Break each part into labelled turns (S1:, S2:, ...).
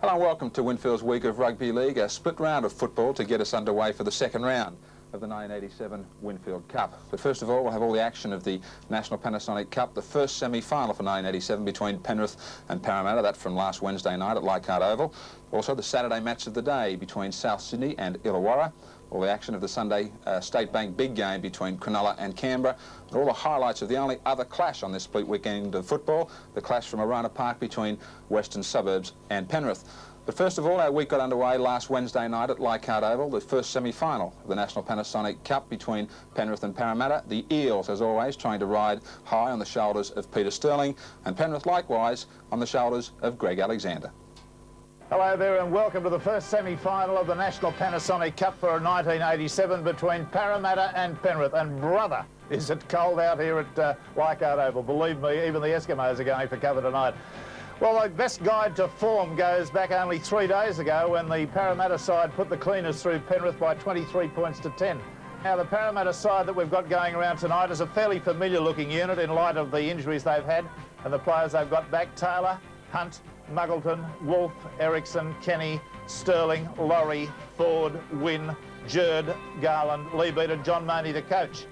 S1: Hello and welcome to Winfield's week of Rugby League, a split round of football to get us underway for the second round of the 1987 Winfield Cup. But first of all, we'll have all the action of the National Panasonic Cup, the first semi-final for 1987 between Penrith and Parramatta, that from last Wednesday night at Leichhardt Oval. Also the Saturday match of the day between South Sydney and Illawarra. All the action of the Sunday State Bank big game between Cronulla and Canberra. And all the highlights of the only other clash on this split weekend of football, the clash from Arana Park between Western Suburbs and Penrith. But first of all, our week got underway last Wednesday night at Leichhardt Oval, the first semi-final of the National Panasonic Cup between Penrith and Parramatta. The Eels, as always, trying to ride high on the shoulders of Peter Sterling, and Penrith likewise on the shoulders of Greg Alexander.
S2: Hello there and welcome to the first semi-final of the National Panasonic Cup for 1987 between Parramatta and Penrith. And brother, is it cold out here at Leichhardt Oval. Believe me, even the Eskimos are going for cover tonight. Well, the best guide to form goes back only 3 days ago when the Parramatta side put the cleaners through Penrith by 23 points to 10. Now, the Parramatta side that we've got going around tonight is a fairly familiar-looking unit in light of the injuries they've had and the players they've got back. Taylor, Hunt, Muggleton, Wolf, Erickson, Kenny, Sterling, Laurie, Ford, Wynn, Jerd, Garland, Lee Beater, John Money, the coach.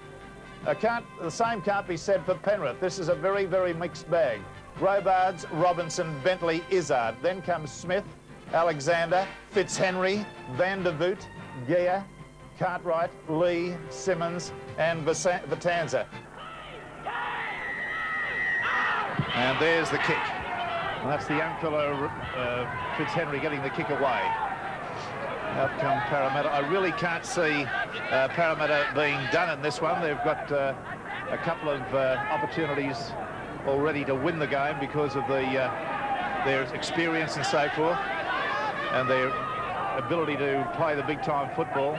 S2: The same can't be said for Penrith. This is a very, very mixed bag. Robards, Robinson, Bentley, Izzard. Then comes Smith, Alexander, Fitzhenry, Van der Voot, Gear, Cartwright, Lee, Simmons and Vitanza. And there's the kick. And that's the young fellow, Fitzhenry, getting the kick away. Out come Parramatta. I really can't see Parramatta being done in this one. They've got a couple of opportunities already to win the game because of their experience and so forth, and their ability to play the big-time football.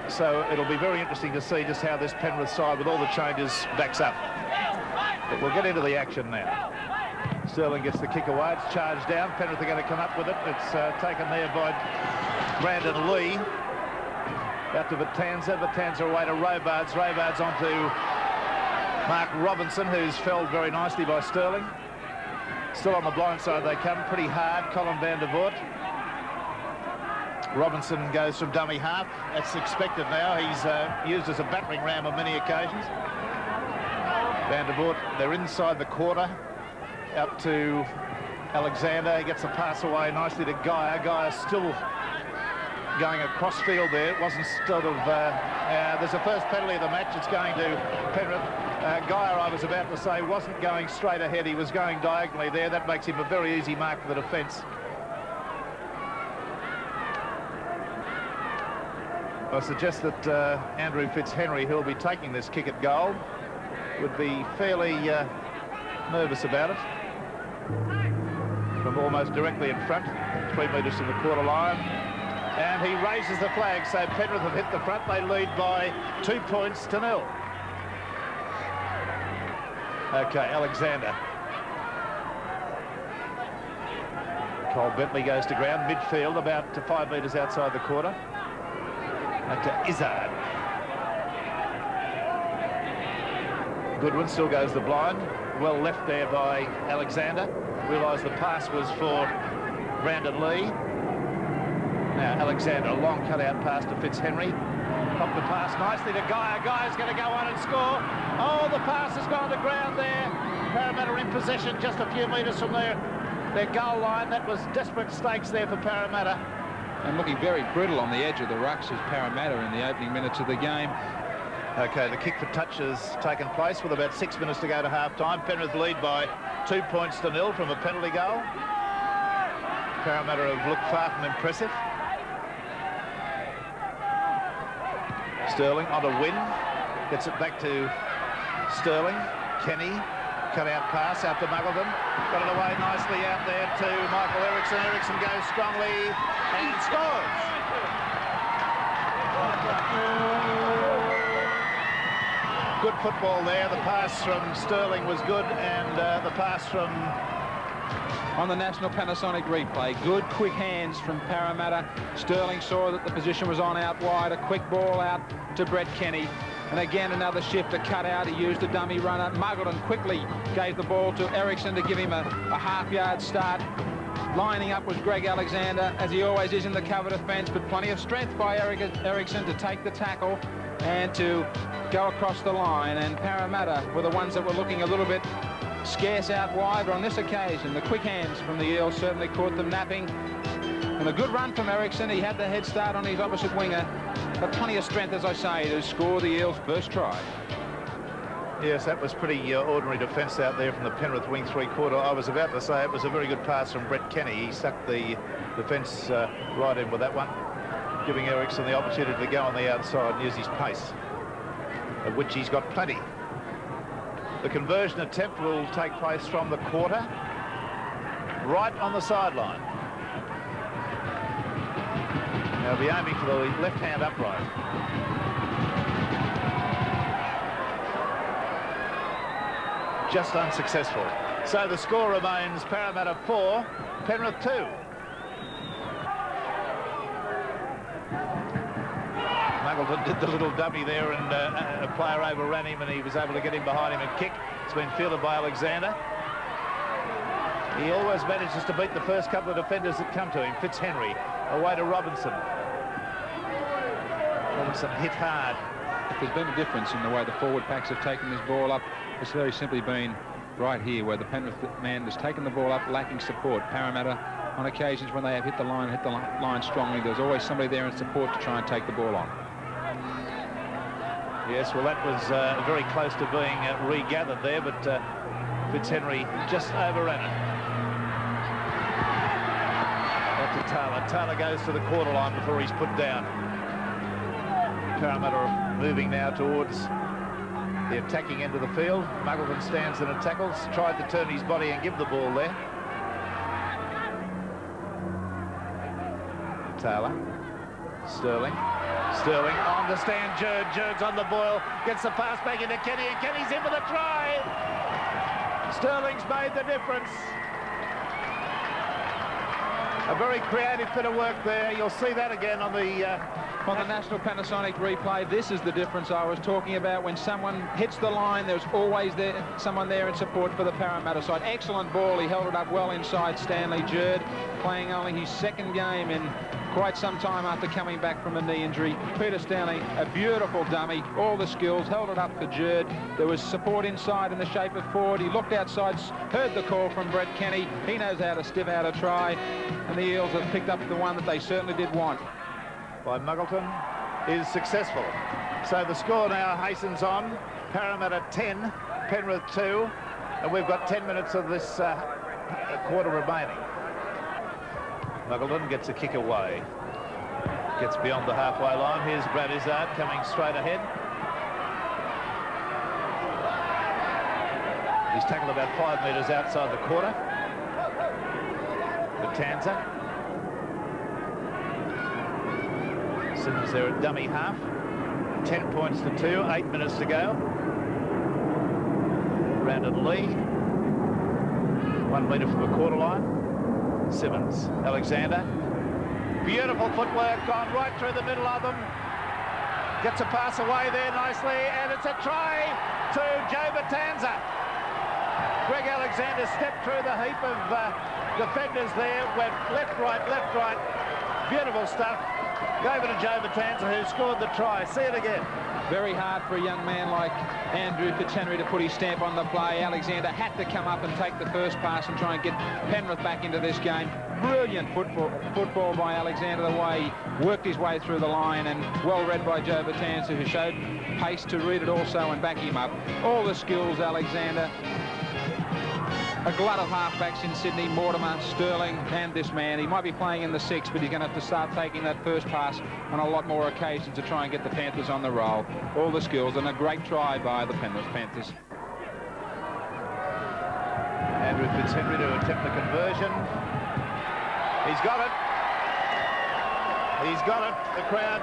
S2: So it'll be very interesting to see just how this Penrith side, with all the changes, backs up. But we'll get into the action now. Sterling gets the kick away. It's charged down. Penrith are going to come up with it. It's taken there by Brandon Lee. Out to Vitanza. Vitanza away to Robards. Robards onto Mark Robinson, who's felled very nicely by Sterling. Still on the blind side they come, pretty hard. Colin Van der Voort. Robinson goes from dummy half. That's expected now. He's used as a battering ram on many occasions. Van der Voort, they're inside the quarter. Out to Alexander. He gets the pass away nicely to Geyer. Geyer's still going across field there. It wasn't sort of... there's a first penalty of the match. It's going to Penrith. Geyer, I was about to say, wasn't going straight ahead. He was going diagonally there. That makes him a very easy mark for the defence. I suggest that Andrew Fitzhenry, who'll be taking this kick at goal, would be fairly nervous about it. From almost directly in front, 3 metres from the quarter line. And he raises the flag, so Penrith have hit the front. They lead by 2 points to 0. Okay, Alexander. Cole Bentley goes to ground, midfield, about 5 metres outside the quarter. Back to Izzard. Goodwin still goes the blind. Well left there by Alexander. Realised the pass was for Brandon Lee. Now Alexander, a long cut-out pass to Fitzhenry. Popped the pass nicely to Geyer. Geyer's going to go on and score. Oh, the pass has gone to ground there. Parramatta in possession just a few metres from their goal line. That was desperate stakes there for Parramatta.
S3: And looking very brittle on the edge of the rucks is Parramatta in the opening minutes of the game.
S2: Okay, the kick for touch has taken place with about 6 minutes to go to half-time. Penrith lead by 2 points to 0 from a penalty goal. Parramatta have looked far from impressive. Sterling onto Wynn. Gets it back to Sterling. Kenny, cut-out pass out to Muggleton. Got it away nicely out there to Michael Erickson. Erickson goes strongly and scores. Good football there. The pass from Sterling was good, and the pass from...
S3: On the National Panasonic replay, good quick hands from Parramatta. Sterling saw that the position was on out wide. A quick ball out to Brett Kenny. And again, another shift, a cut out. He used a dummy runner. Muggleton quickly gave the ball to Erickson to give him a half-yard start. Lining up was Greg Alexander, as he always is in the cover defence, but plenty of strength by Ericsson to take the tackle and to go across the line. And Parramatta were the ones that were looking a little bit scarce out wide, but on this occasion, the quick hands from the Eels certainly caught them napping. And a good run from Ericsson. He had the head start on his opposite winger, but plenty of strength, as I say, to score the Eels' first try.
S2: Yes, that was pretty ordinary defence out there from the Penrith wing three-quarter. I was about to say it was a very good pass from Brett Kenny. He sucked the defence right in with that one, giving Ericsson the opportunity to go on the outside and use his pace, of which he's got plenty. The conversion attempt will take place from the quarter, right on the sideline. They'll be aiming for the left-hand upright. Just unsuccessful. So the score remains Parramatta 4, Penrith 2. Muggleton did the little dummy there, and a player overran him, and he was able to get him behind him and kick. It's been fielded by Alexander. He always manages to beat the first couple of defenders that come to him. Fitzhenry away to Robinson. Robinson hit hard.
S3: If there's been a difference in the way the forward packs have taken this ball up, it's very simply been right here, where the Penrith man has taken the ball up lacking support. Parramatta, on occasions when they have hit the line strongly, there's always somebody there in support to try and take the ball on.
S2: Yes, well, that was very close to being regathered there, but Fitzhenry just overran it. Back to Taylor. Taylor goes to the quarter line before he's put down. Parramatta are moving now towards the attacking end of the field. Muggleton stands and tackles, tried to turn his body and give the ball there. Taylor. Sterling on the stand. Jurd's on the boil, gets the pass back into Kenny, and Kenny's in for the try. Sterling's made the difference. A very creative bit of work there. You'll see that again on the
S3: National Panasonic replay. This is the difference I was talking about. When someone hits the line, there's always someone there in support for the Parramatta side. Excellent ball. He held it up well inside Stanley. Jurd playing only his second game in quite some time after coming back from a knee injury. Peter Stanley, a beautiful dummy, all the skills, held it up for Jurd. There was support inside in the shape of Ford. He looked outside, heard the call from Brett Kenny. He knows how to stiff out a try, and the Eels have picked up the one that they certainly did want.
S2: By Muggleton is successful. So the score now hastens on. Parramatta 10, Penrith 2, and we've got 10 minutes of this quarter remaining. Muggleton gets a kick away. Gets beyond the halfway line. Here's Brad Izzard coming straight ahead. He's tackled about 5 metres outside the quarter. Batanza. Simmons there at dummy half. 10 points to 2, 8 minutes to go. Brandon Lee. 1 metre from the quarter line. Simmons, Alexander. Beautiful footwork, gone right through the middle of them. Gets a pass away there nicely, and it's a try to Joe Batanza. Greg Alexander stepped through the heap of defenders there, went left, right. Beautiful stuff. Gave it to Joe Batanza, who scored the try. See it again.
S3: Very hard for a young man like Andrew Fitzhenry to put his stamp on the play. Alexander had to come up and take the first pass and try and get Penrith back into this game. Brilliant football by Alexander, the way he worked his way through the line, and well read by Joe Batanza, who showed pace to read it also and back him up. All the skills, Alexander. A glut of halfbacks in Sydney, Mortimer, Sterling, and this man. He might be playing in the 6, but he's going to have to start taking that first pass on a lot more occasions to try and get the Panthers on the roll. All the skills, and a great try by the Penrith Panthers.
S2: Andrew Fitzhenry to attempt the conversion. He's got it. He's got it. The crowd,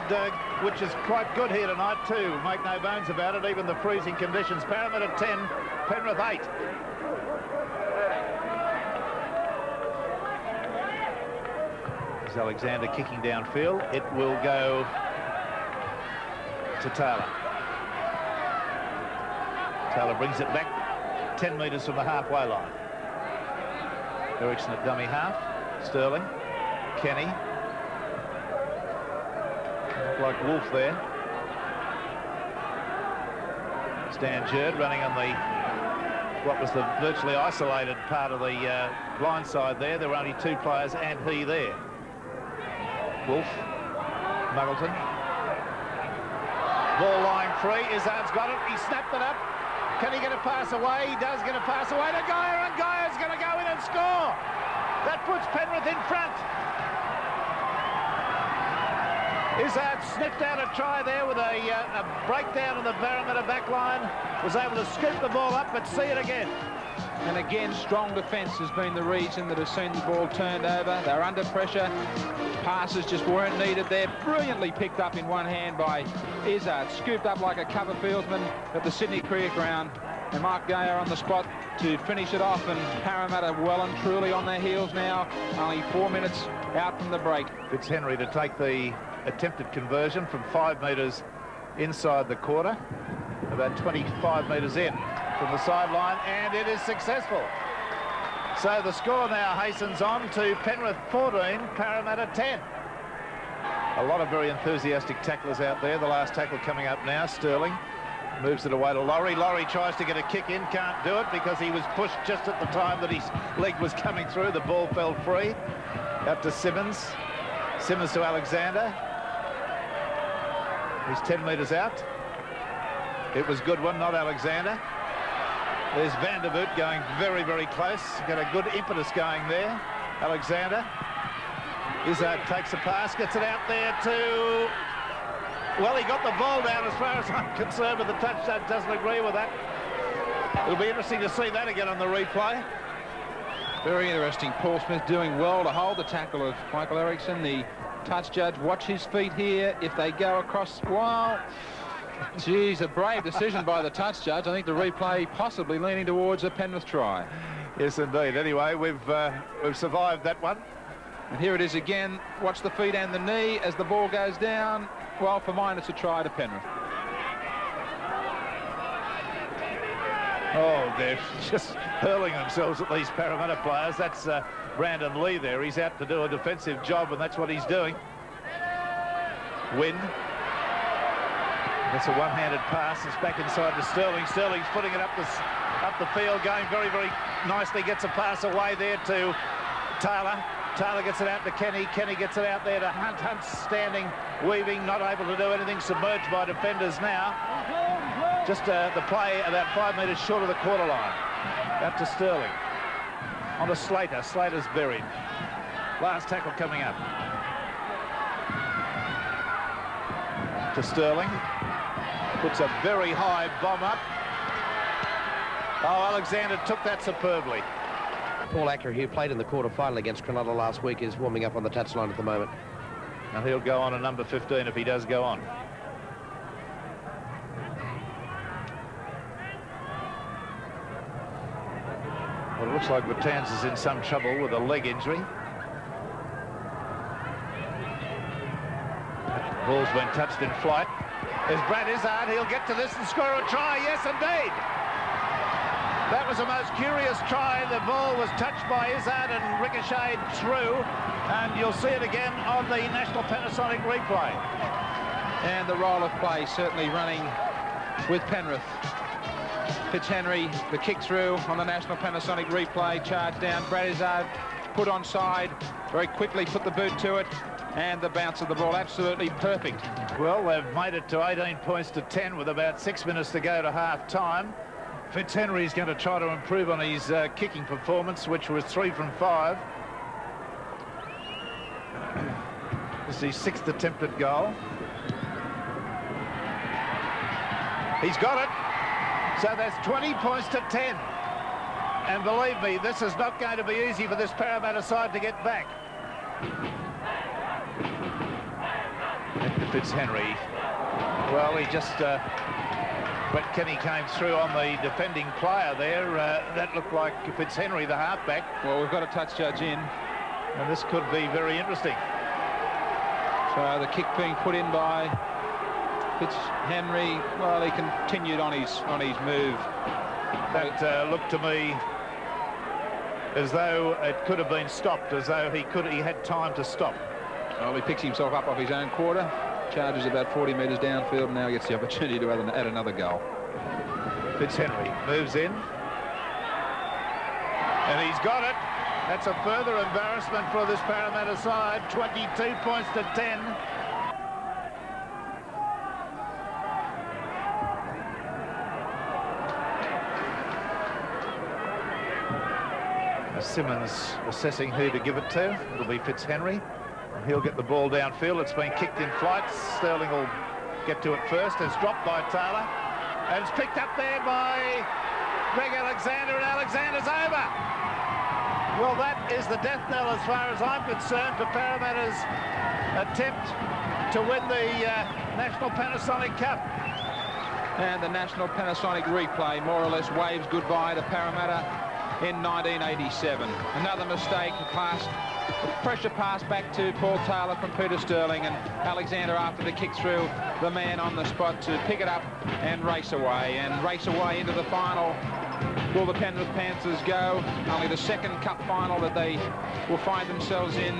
S2: which is quite good here tonight too, make no bones about it, even the freezing conditions. Parramatta 10, Penrith 8. There's Alexander kicking downfield. It will go to Taylor. Taylor brings it back 10 metres from the halfway line. Ericsson at dummy half. Sterling, Kenny, like Wolf there. Stan Jerd running on the, what was the virtually isolated part of the blind side there. There were only two players and he there. Wolf, Muggleton. Ball lying free. Izzard's got it. He snapped it up. Can he get a pass away? He does get a pass away to Geyer, and Geyer's going to go in and score. That puts Penrith in front. Izzard sniffed out a try there with a breakdown in the Parramatta back line. Was able to scoop the ball up, but see it again.
S3: And again, strong defence has been the reason that has seen the ball turned over. They're under pressure. Passes just weren't needed there. Brilliantly picked up in one hand by Izzard. Scooped up like a cover fieldsman at the Sydney Cricket Ground. And Mark Geyer on the spot to finish it off. And Parramatta well and truly on their heels now. Only 4 minutes out from the break.
S2: Fitzhenry to take the attempted conversion from 5 metres inside the quarter. About 25 metres in from the sideline, and it is successful. So the score now hastens on to Penrith 14, Parramatta 10. A lot of very enthusiastic tacklers out there. The last tackle coming up now. Sterling moves it away to Laurie. Laurie tries to get a kick in, can't do it because he was pushed just at the time that his leg was coming through. The ball fell free. Out to Simmons. Simmons to Alexander. He's 10 metres out. It was Goodwin, not Alexander. There's Vandervoot going very, very close. Got a good impetus going there. Alexander. Izzard takes a pass, gets it out there to... Well, he got the ball down as far as I'm concerned, but the touch judge doesn't agree with that. It'll be interesting to see that again on the replay.
S3: Very interesting. Paul Smith doing well to hold the tackle of Michael Eriksson. The touch judge, watch his feet here. If they go across... Well... Geez, a brave decision by the touch judge. I think the replay possibly leaning towards a Penrith try.
S2: Yes, indeed. Anyway, we've survived that one.
S3: And here it is again. Watch the feet and the knee as the ball goes down. Well, for mine, it's a try to Penrith.
S2: Oh, they're just hurling themselves at these Parramatta players. That's Brandon Lee there. He's out to do a defensive job, and that's what he's doing. Win. That's a one-handed pass. It's back inside to Sterling. Sterling's putting it up the field, going very, very nicely. Gets a pass away there to Taylor. Taylor gets it out to Kenny. Kenny gets it out there to Hunt. Hunt's standing, weaving, not able to do anything. Submerged by defenders now. Just the play about 5 metres short of the quarter line. Out to Sterling. On to Slater. Slater's buried. Last tackle coming up. To Sterling. Puts a very high bomb up. Oh, Alexander took that superbly.
S4: Paul Acker, who played in the quarter-final against Cronulla last week, is warming up on the touchline at the moment.
S2: And he'll go on a number 15 if he does go on. Well, it looks like Bertans is in some trouble with a leg injury. Ball's been touched in flight. There's Brad Izzard. He'll get to this and score a try. Yes, indeed. That was a most curious try. The ball was touched by Izzard and ricocheted through. And you'll see it again on the National Panasonic replay.
S3: And the role of play certainly running with Penrith. Fitzhenry, the kick through on the National Panasonic replay. Charge down. Brad Izzard put onside. Very quickly put the boot to it. And the bounce of the ball, absolutely perfect.
S2: Well, they've made it to 18 points to 10 with about 6 minutes to go to half-time. Fitzhenry's going to try to improve on his kicking performance, which was 3 from 5. This is his 6th attempted goal. He's got it. So that's 20 points to 10. And believe me, this is not going to be easy for this Parramatta side to get back. Fitzhenry, well, he just Brett Kenny came through on the defending player there. That looked like Fitzhenry, the halfback.
S3: Well, we've got a touch judge in,
S2: and this could be very interesting.
S3: So the kick being put in by Fitzhenry. Well, he continued on his move.
S2: That looked to me as though it could have been stopped, as though he had time to stop.
S3: Well, he picks himself up off his own quarter, charges about 40 metres downfield, and now gets the opportunity to add another goal.
S2: Fitzhenry moves in. And he's got it. That's a further embarrassment for this Parramatta side. 22 points to 10. Simmons assessing who to give it to. It'll be Fitzhenry. He'll get the ball downfield. It's been kicked in flight. Sterling will get to it first. It's dropped by Taylor. And it's picked up there by Greg Alexander, and Alexander's over. Well, that is the death knell as far as I'm concerned for Parramatta's attempt to win the National Panasonic Cup.
S3: And the National Panasonic replay more or less waves goodbye to Parramatta in 1987. Another mistake, pressure pass back to Paul Taylor from Peter Sterling, and Alexander, after the kick through, the man on the spot to pick it up and race away into the final. Will the Penrith Panthers go? Only the second cup final that they will find themselves in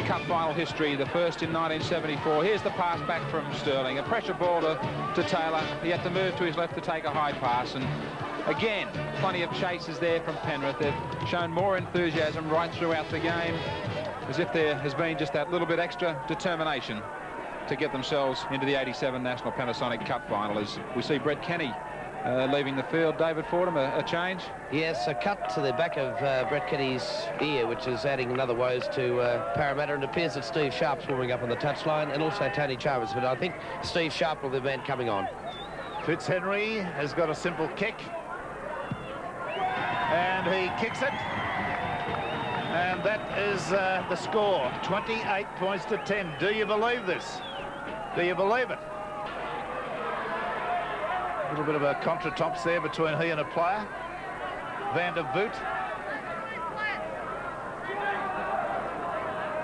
S3: cup final history, the first in 1974. Here's the pass back from Sterling, a pressure ball to Taylor. He had to move to his left to take a high pass, and again, plenty of chases there from Penrith. They've shown more enthusiasm right throughout the game, as if there has been just that little bit extra determination to get themselves into the 87 National Panasonic Cup final. As we see Brett Kenny leaving the field. David Fordham, a change?
S4: Yes, a cut to the back of Brett Kenny's ear, which is adding another woes to Parramatta, and it appears that Steve Sharp's warming up on the touchline, and also Tony Chalmers, but I think Steve Sharp will be the man coming on.
S2: Fitzhenry has got a simple kick, and he kicks it, and that is the score, 28 points to 10. Do you believe this? Do you believe it? A little bit of a contretemps there between he and a player. Van der Voot.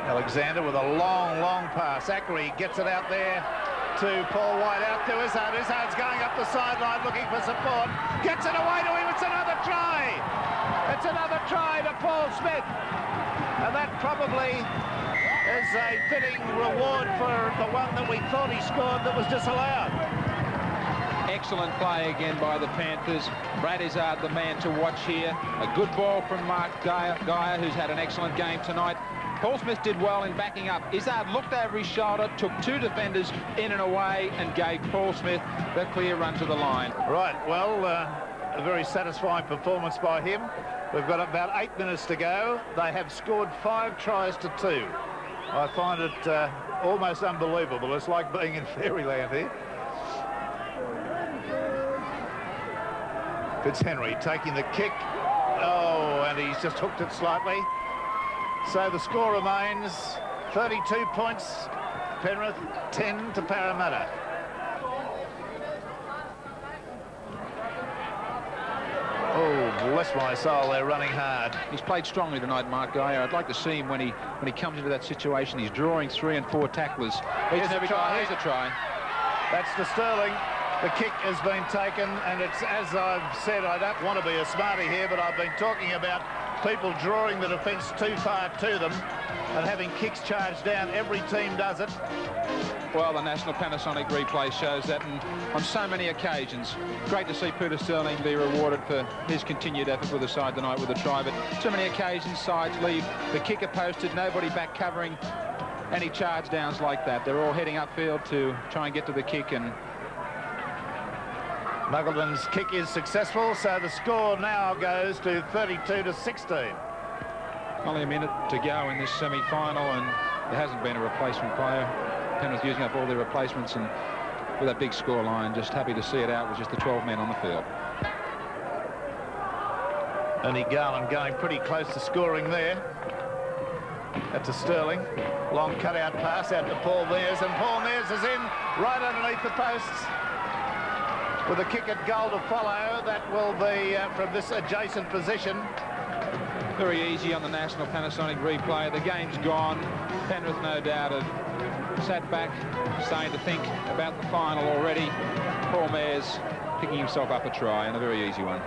S2: Alexander with a long pass. Ackery gets it out there to Paul White, out to Izzard. Izzard's going up the sideline looking for support. Gets it away to him. It's another try. It's another try to Paul Smith. And that probably is a fitting reward for the one that we thought he scored that was disallowed.
S3: Excellent play again by the Panthers. Brad Izzard, the man to watch here. A good ball from Mark Geyer, who's had an excellent game tonight. Paul Smith did well in backing up. Izzard looked over his shoulder, took two defenders in and away, and gave Paul Smith the clear run to the line.
S2: Right, well, a very satisfying performance by him. We've got about 8 minutes to go. They have scored 5 tries to 2. I find it almost unbelievable. It's like being in fairyland here. Fitzhenry taking the kick. Oh, and he's just hooked it slightly. So the score remains 32 points, Penrith, 10 to Parramatta. Oh, bless my soul, they're running hard.
S3: He's played strongly tonight, Mark Geyer. I'd like to see him when he comes into that situation. He's drawing 3 and 4 tacklers. Here's a try.
S2: That's to Sterling. The kick has been taken, and it's, as I've said, I don't want to be a smarty here, but I've been talking about people drawing the defence too far to them and having kicks charged down. Every team does it.
S3: Well, the National Panasonic replay shows that, and on so many occasions. Great to see Peter Sterling be rewarded for his continued effort with the side tonight with a try, but too many occasions sides leave the kicker posted, nobody back covering any charge downs like that. They're all heading upfield to try and get to the kick, and
S2: Muggleton's kick is successful, so the score now goes to 32 to 16.
S3: Only a minute to go in this semi-final, and there hasn't been a replacement player. Penrith using up all their replacements, and with that big score line, just happy to see it out with just the 12 men on the field.
S2: Ernie Garland going pretty close to scoring there. That's a Sterling. Long cut-out pass out to Paul Mears, and Paul Mears is in right underneath the posts. With a kick at goal to follow, that will be from this adjacent position.
S3: Very easy on the National Panasonic replay. The game's gone. Penrith, no doubt, have sat back, starting to think about the final already. Paul Mears picking himself up a try, and a very easy one.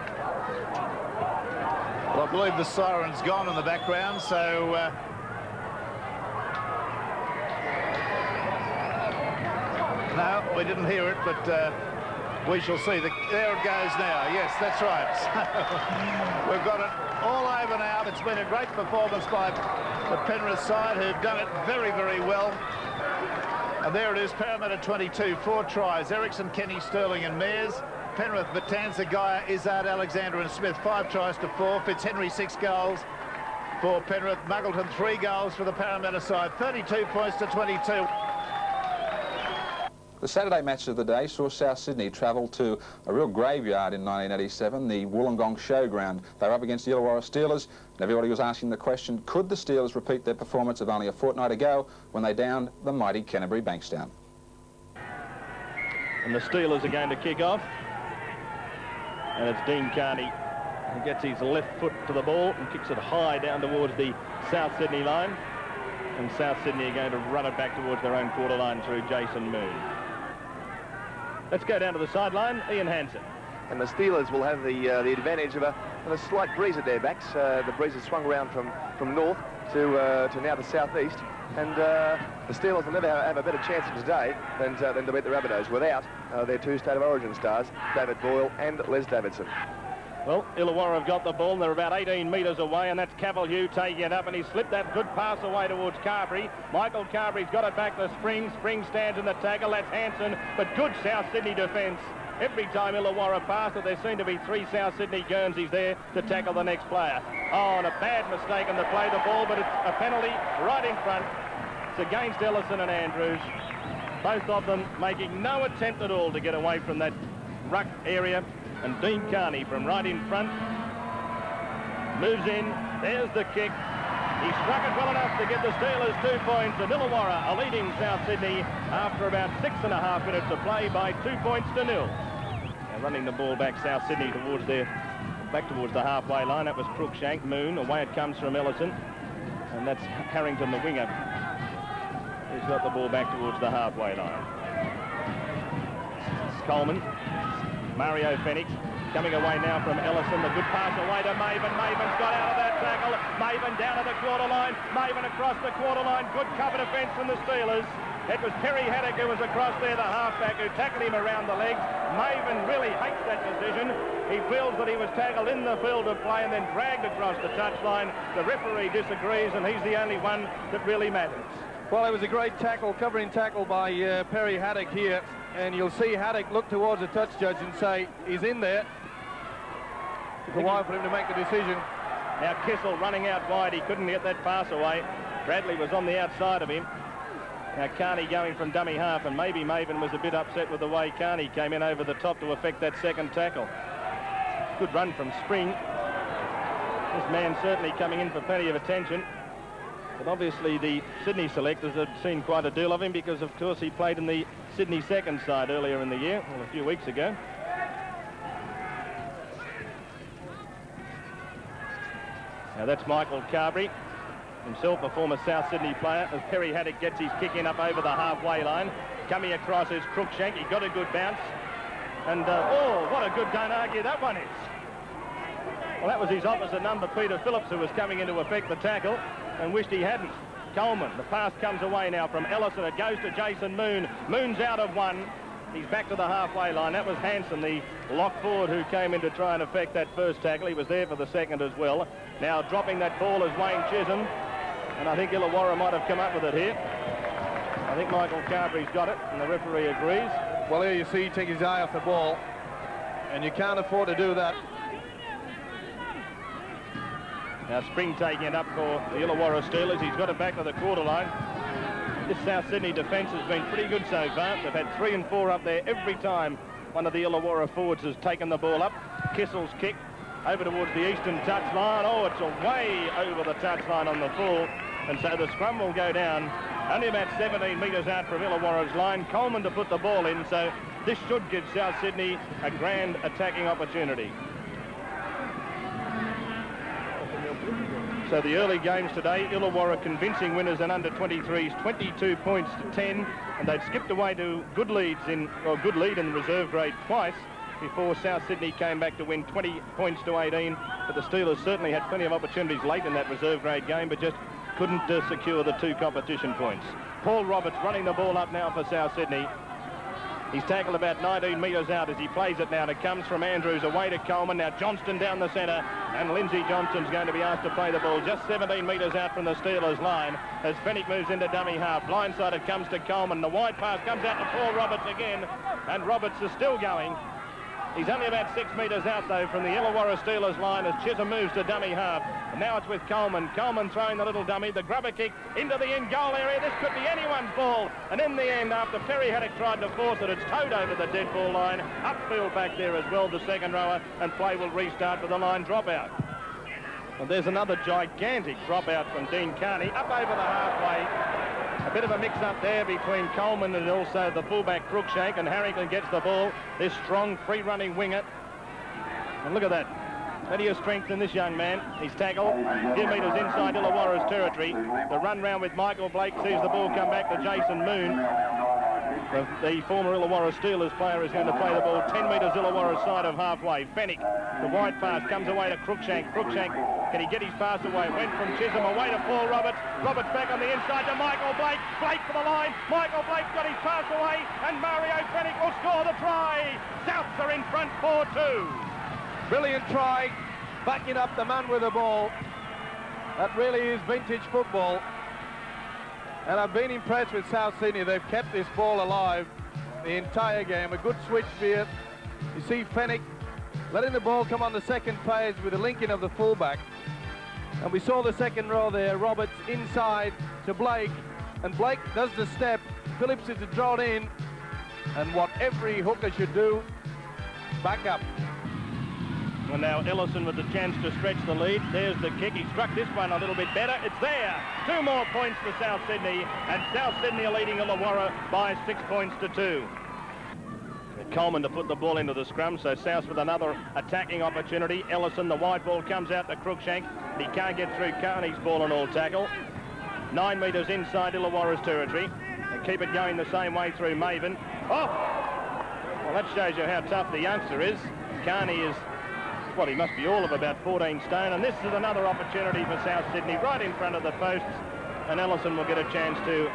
S2: Well, I believe the siren's gone in the background, so no, we didn't hear it, but we shall see. There it goes now. Yes, that's right. We've got it all over now. It's been a great performance by the Penrith side, who've done it very, very well. And there it is, Parramatta 22, 4 tries. Erickson, Kenny, Sterling and Mears. Penrith, Batanza, Gaia, Izzard, Alexander and Smith, 5 tries to 4. Fitzhenry, 6 goals for Penrith. Muggleton, 3 goals for the Parramatta side. 32 points to 22.
S1: The Saturday match of the day saw South Sydney travel to a real graveyard in 1987, the Wollongong Showground. They were up against the Illawarra Steelers, and everybody was asking the question, could the Steelers repeat their performance of only a fortnight ago when they downed the mighty Canterbury Bankstown?
S5: And the Steelers are going to kick off. And it's Dean Carney who gets his left foot to the ball and kicks it high down towards the South Sydney line. And South Sydney are going to run it back towards their own quarter line through Jason Moon. Let's go down to the sideline, Ian Hansen.
S6: And the Steelers will have the advantage of a slight breeze at their backs. The breeze has swung around from north to now the southeast. And the Steelers will never have a better chance today than to beat the Rabbitohs without their 2 State of Origin stars, David Boyle and Les Davidson.
S5: Well, Illawarra have got the ball. They're about 18 metres away, and that's Cavalhew taking it up, and he slipped that good pass away towards Carberry. Michael Carberry's got it back to Spring. Spring stands in the tackle. That's Hansen, but good South Sydney defence. Every time Illawarra pass it, there seem to be 3 South Sydney Guernseys there to tackle the next player. Oh, and a bad mistake in the play the ball, but it's a penalty right in front. It's against Ellison and Andrews. Both of them making no attempt at all to get away from that ruck area. And Dean Carney from right in front moves in. There's the kick. He struck it well enough to get the Steelers 2 points. And Illawarra are leading South Sydney after about 6.5 minutes of play by 2 points to 0. They're running the ball back, South Sydney, back towards the halfway line. That was Crookshank. Moon. Away it comes from Ellison. And that's Harrington, the winger. He's got the ball back towards the halfway line. Coleman. Mario Fenix coming away now from Ellison. The good pass away to Maven. Maven's got out of that tackle. Maven down to the quarter line. Maven across the quarter line. Good cover defence from the Steelers. It was Perry Haddock who was across there, the halfback, who tackled him around the legs. Maven really hates that decision. He feels that he was tackled in the field of play and then dragged across the touchline. The referee disagrees, and he's the only one that really matters.
S7: Well, it was a great tackle, covering tackle by Perry Haddock here. And you'll see Haddock look towards the touch judge and say, he's in there. Took a while for him to make the decision.
S5: Now Kissel running out wide. He couldn't get that pass away. Bradley was on the outside of him. Now Carney going from dummy half, and maybe Maven was a bit upset with the way Carney came in over the top to effect that second tackle. Good run from Spring. This man certainly coming in for plenty of attention. But obviously the Sydney selectors have seen quite a deal of him because, of course, he played in the Sydney second side earlier in the year, well, a few weeks ago. Now that's Michael Carberry, himself a former South Sydney player, as Perry Haddock gets his kick in up over the halfway line. Coming across is Crookshank. He got a good bounce. And, oh, what a good, don't argue that one is. Well, that was his opposite number, Peter Phillips, who was coming in to effect the tackle and wished he hadn't. Coleman, the pass comes away now from Ellison. It goes to Jason Moon. Moon's out of one. He's back to the halfway line. That was Hansen, the lock forward, who came in to try and effect that first tackle. He was there for the second as well. Now dropping that ball is Wayne Chisholm. And I think Illawarra might have come up with it here. I think Michael Carberry's got it, and the referee agrees.
S7: Well, here you see he take his eye off the ball. And you can't afford to do that.
S5: Now Spring taking it up for the Illawarra Steelers. He's got it back to the quarter line. This South Sydney defence has been pretty good so far. They've had 3 and 4 up there every time one of the Illawarra forwards has taken the ball up. Kissel's kick over towards the eastern touchline. Oh, it's away over the touchline on the full. And so the scrum will go down only about 17 metres out from Illawarra's line. Coleman to put the ball in, so this should give South Sydney a grand attacking opportunity. So the early games today, Illawarra convincing winners in under-23s, 22 points to 10, and they'd skipped away to good lead in the reserve grade twice. before South Sydney came back to win 20 points to 18. But the Steelers certainly had plenty of opportunities late in that reserve grade game, but just couldn't secure the 2 competition points. Paul Roberts running the ball up now for South Sydney. He's tackled about 19 metres out as he plays it now, and it comes from Andrews away to Coleman. Now Johnston down the centre, and Lindsay Johnston's going to be asked to play the ball just 17 metres out from the Steelers line as Fennick moves into dummy half. Blindside it comes to Coleman. The wide pass comes out to Paul Roberts again, and Roberts is still going. He's only about 6 metres out, though, from the Illawarra Steelers line as Chisholm moves to dummy half. And now it's with Coleman. Coleman throwing the little dummy, the grubber kick into the end goal area. This could be anyone's ball. And in the end, after Perry Haddock tried to force it, it's towed over the dead ball line. Upfield back there as well, the second rower, and play will restart with a line dropout. And there's another gigantic dropout from Dean Carney up over the halfway. A bit of a mix-up there between Coleman and also the fullback Cruikshank, and Harrington gets the ball. This strong, free-running winger. And look at that. Plenty of strength in this young man. He's tackled. A few metres inside Illawarra's territory. The run round with Michael Blake sees the ball come back to Jason Moon. The former Illawarra Steelers player is going to play the ball 10 metres Illawarra's side of halfway. Fennick, the wide pass comes away to Cruikshank. Cruikshank, can he get his pass away? Went from Chisholm away to Paul Roberts. Roberts back on the inside to Michael Blake. Blake for the line. Michael Blake's got his pass away, and Mario Fennick will score the try. Souths are in front 4-2.
S7: Brilliant try, backing up the man with the ball. That really is vintage football. And I've been impressed with South Sydney. They've kept this ball alive the entire game. A good switch here. You see Fennick letting the ball come on the second phase with the linking of the fullback. And we saw the second row there. Roberts inside to Blake. And Blake does the step. Phillips is drawn in. And what every hooker should do, back up.
S5: Well, now Ellison with the chance to stretch the lead. There's the kick. He struck this one a little bit better. It's there. 2 more points for South Sydney, and South Sydney are leading Illawarra by 6 points to 2. Coleman to put the ball into the scrum, so South with another attacking opportunity. Ellison, the wide ball comes out to Cruikshank. He can't get through Carney's ball and all tackle. 9 metres inside Illawarra's territory. And keep it going the same way through Maven. Oh! Well, that shows you how tough the youngster is. Carney is, what, he must be all of about 14 stone, and this is another opportunity for South Sydney right in front of the posts, and Ellison will get a chance to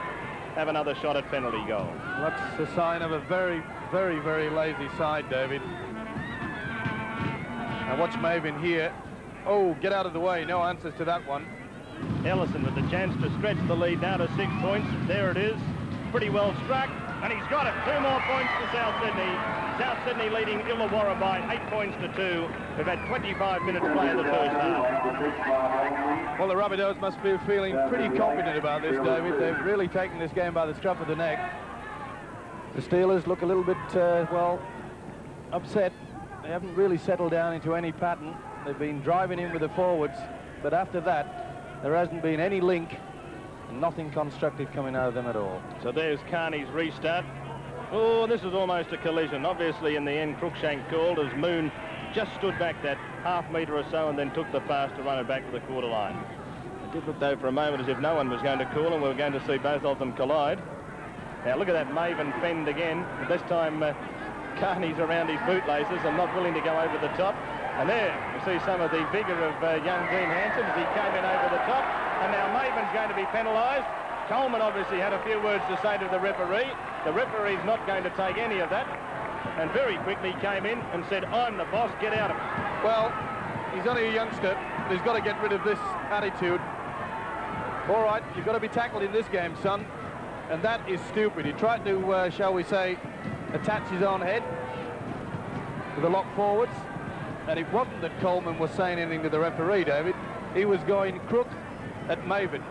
S5: have another shot at penalty goal.
S7: That's a sign of a very, very, very lazy side, David. Now watch Maven here. Oh, get out of the way. No answers to that one.
S5: Ellison with the chance to stretch the lead now to 6 points. There it is. Pretty well struck, and he's got it. 2 more points for South Sydney. South Sydney leading Illawarra by 8 points to 2. We've had 25 minutes play in the first half.
S7: Well, the Rabbitohs must be feeling pretty confident about this, David. They've really taken this game by the scruff of the neck. The Steelers look a little bit, well, upset. They haven't really settled down into any pattern. They've been driving in with the forwards, but after that, there hasn't been any link, and nothing constructive coming out of them at all.
S5: So there's Carney's restart. Oh, this is almost a collision. Obviously, in the end, Cruikshank called as Moon just stood back that half metre or so and then took the pass to run it back to the quarter line. It did look, though, for a moment as if no one was going to call, and we were going to see both of them collide. Now, look at that Maven fend again. But this time, Carney's around his bootlaces and not willing to go over the top. And there, you see some of the vigour of young Dean Hanson as he came in over the top. And now Maven's going to be penalised. Coleman obviously had a few words to say to the referee. The referee's not going to take any of that, and very quickly came in and said, "I'm the boss, get out of it."
S7: Well, he's only a youngster, but he's got to get rid of this attitude. All right, you've got to be tackled in this game, son, and that is stupid. He tried to, shall we say, attach his own head to the lock forwards, and it wasn't that Coleman was saying anything to the referee, David. He was going crook at Maven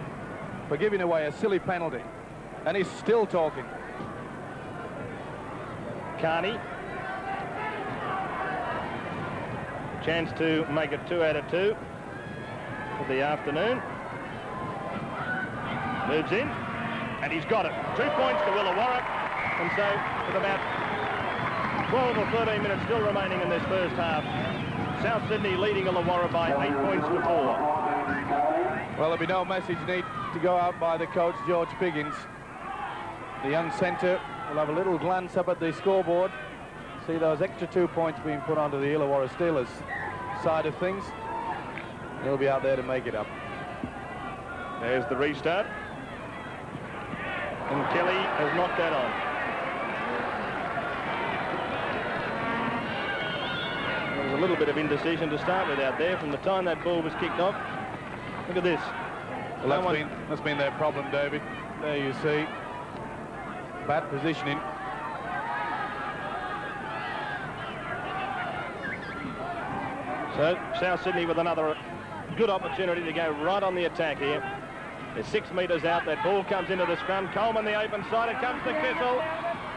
S7: for giving away a silly penalty, and he's still talking.
S5: Carney. Chance to make it 2 out of 2 for the afternoon. Moves in, and he's got it. 2 points to Illawarra, and so with about 12 or 13 minutes still remaining in this first half, South Sydney leading Illawarra by 8 points to 4.
S7: Well, there'll be no message need to go out by the coach, George Piggins. The young centre will have a little glance up at the scoreboard, see those extra 2 points being put onto the Illawarra Steelers side of things. They'll be out there to make it up.
S5: There's the restart. And Kelly has knocked that on. There was a little bit of indecision to start with out there from the time that ball was kicked off. Look at this.
S7: Well, that's been their problem, David. There you see. Bad positioning.
S5: So South Sydney with another good opportunity to go right on the attack here. They're 6 metres out. That ball comes into the scrum. Coleman the open side. It comes to Kissel.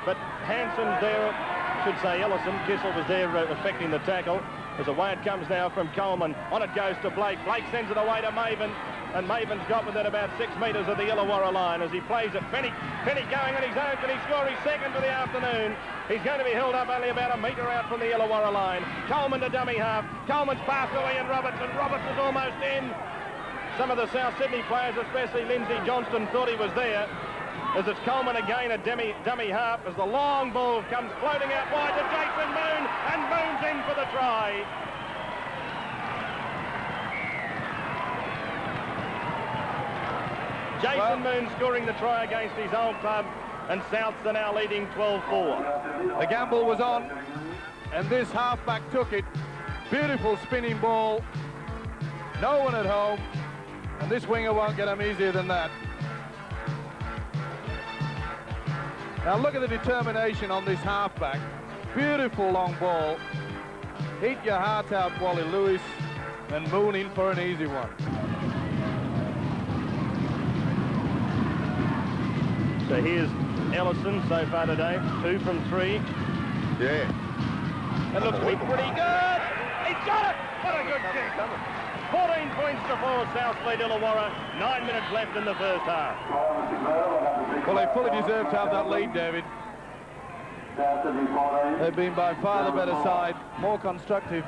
S5: But Hanson's there. I should say Ellison. Kissel was there affecting the tackle. As away it comes now from Coleman. On it goes to Blake. Blake sends it away to Maven. And Maven's got within about 6 metres of the Illawarra line as he plays it. Penny going on his own. Can he score his second for the afternoon? He's going to be held up only about a metre out from the Illawarra line. Coleman to dummy half. Coleman's passed away in Roberts, and Roberts is almost in. Some of the South Sydney players, especially Lindsay Johnston, thought he was there. As it's Coleman again, a dummy half, as the long ball comes floating out wide to Jason Moon, and Moon's in for the try. Jason Moon scoring the try against his old club, and Souths are now leading 12-4.
S7: The gamble was on, and this halfback took it. Beautiful spinning ball. No one at home, and this winger won't get him easier than that. Now look at the determination on this halfback. Beautiful long ball. Eat your heart out, Wally Lewis, and Moon in for an easy one.
S5: So here's Ellison so far today, 2 from 3.
S6: Yeah.
S5: That looks to be pretty good. He's got it. What a good kick. 14 points to 4, South lead Illawarra. 9 minutes left in the first half.
S7: Well, they fully deserve to have that lead, David. They've been by far the better side, more constructive.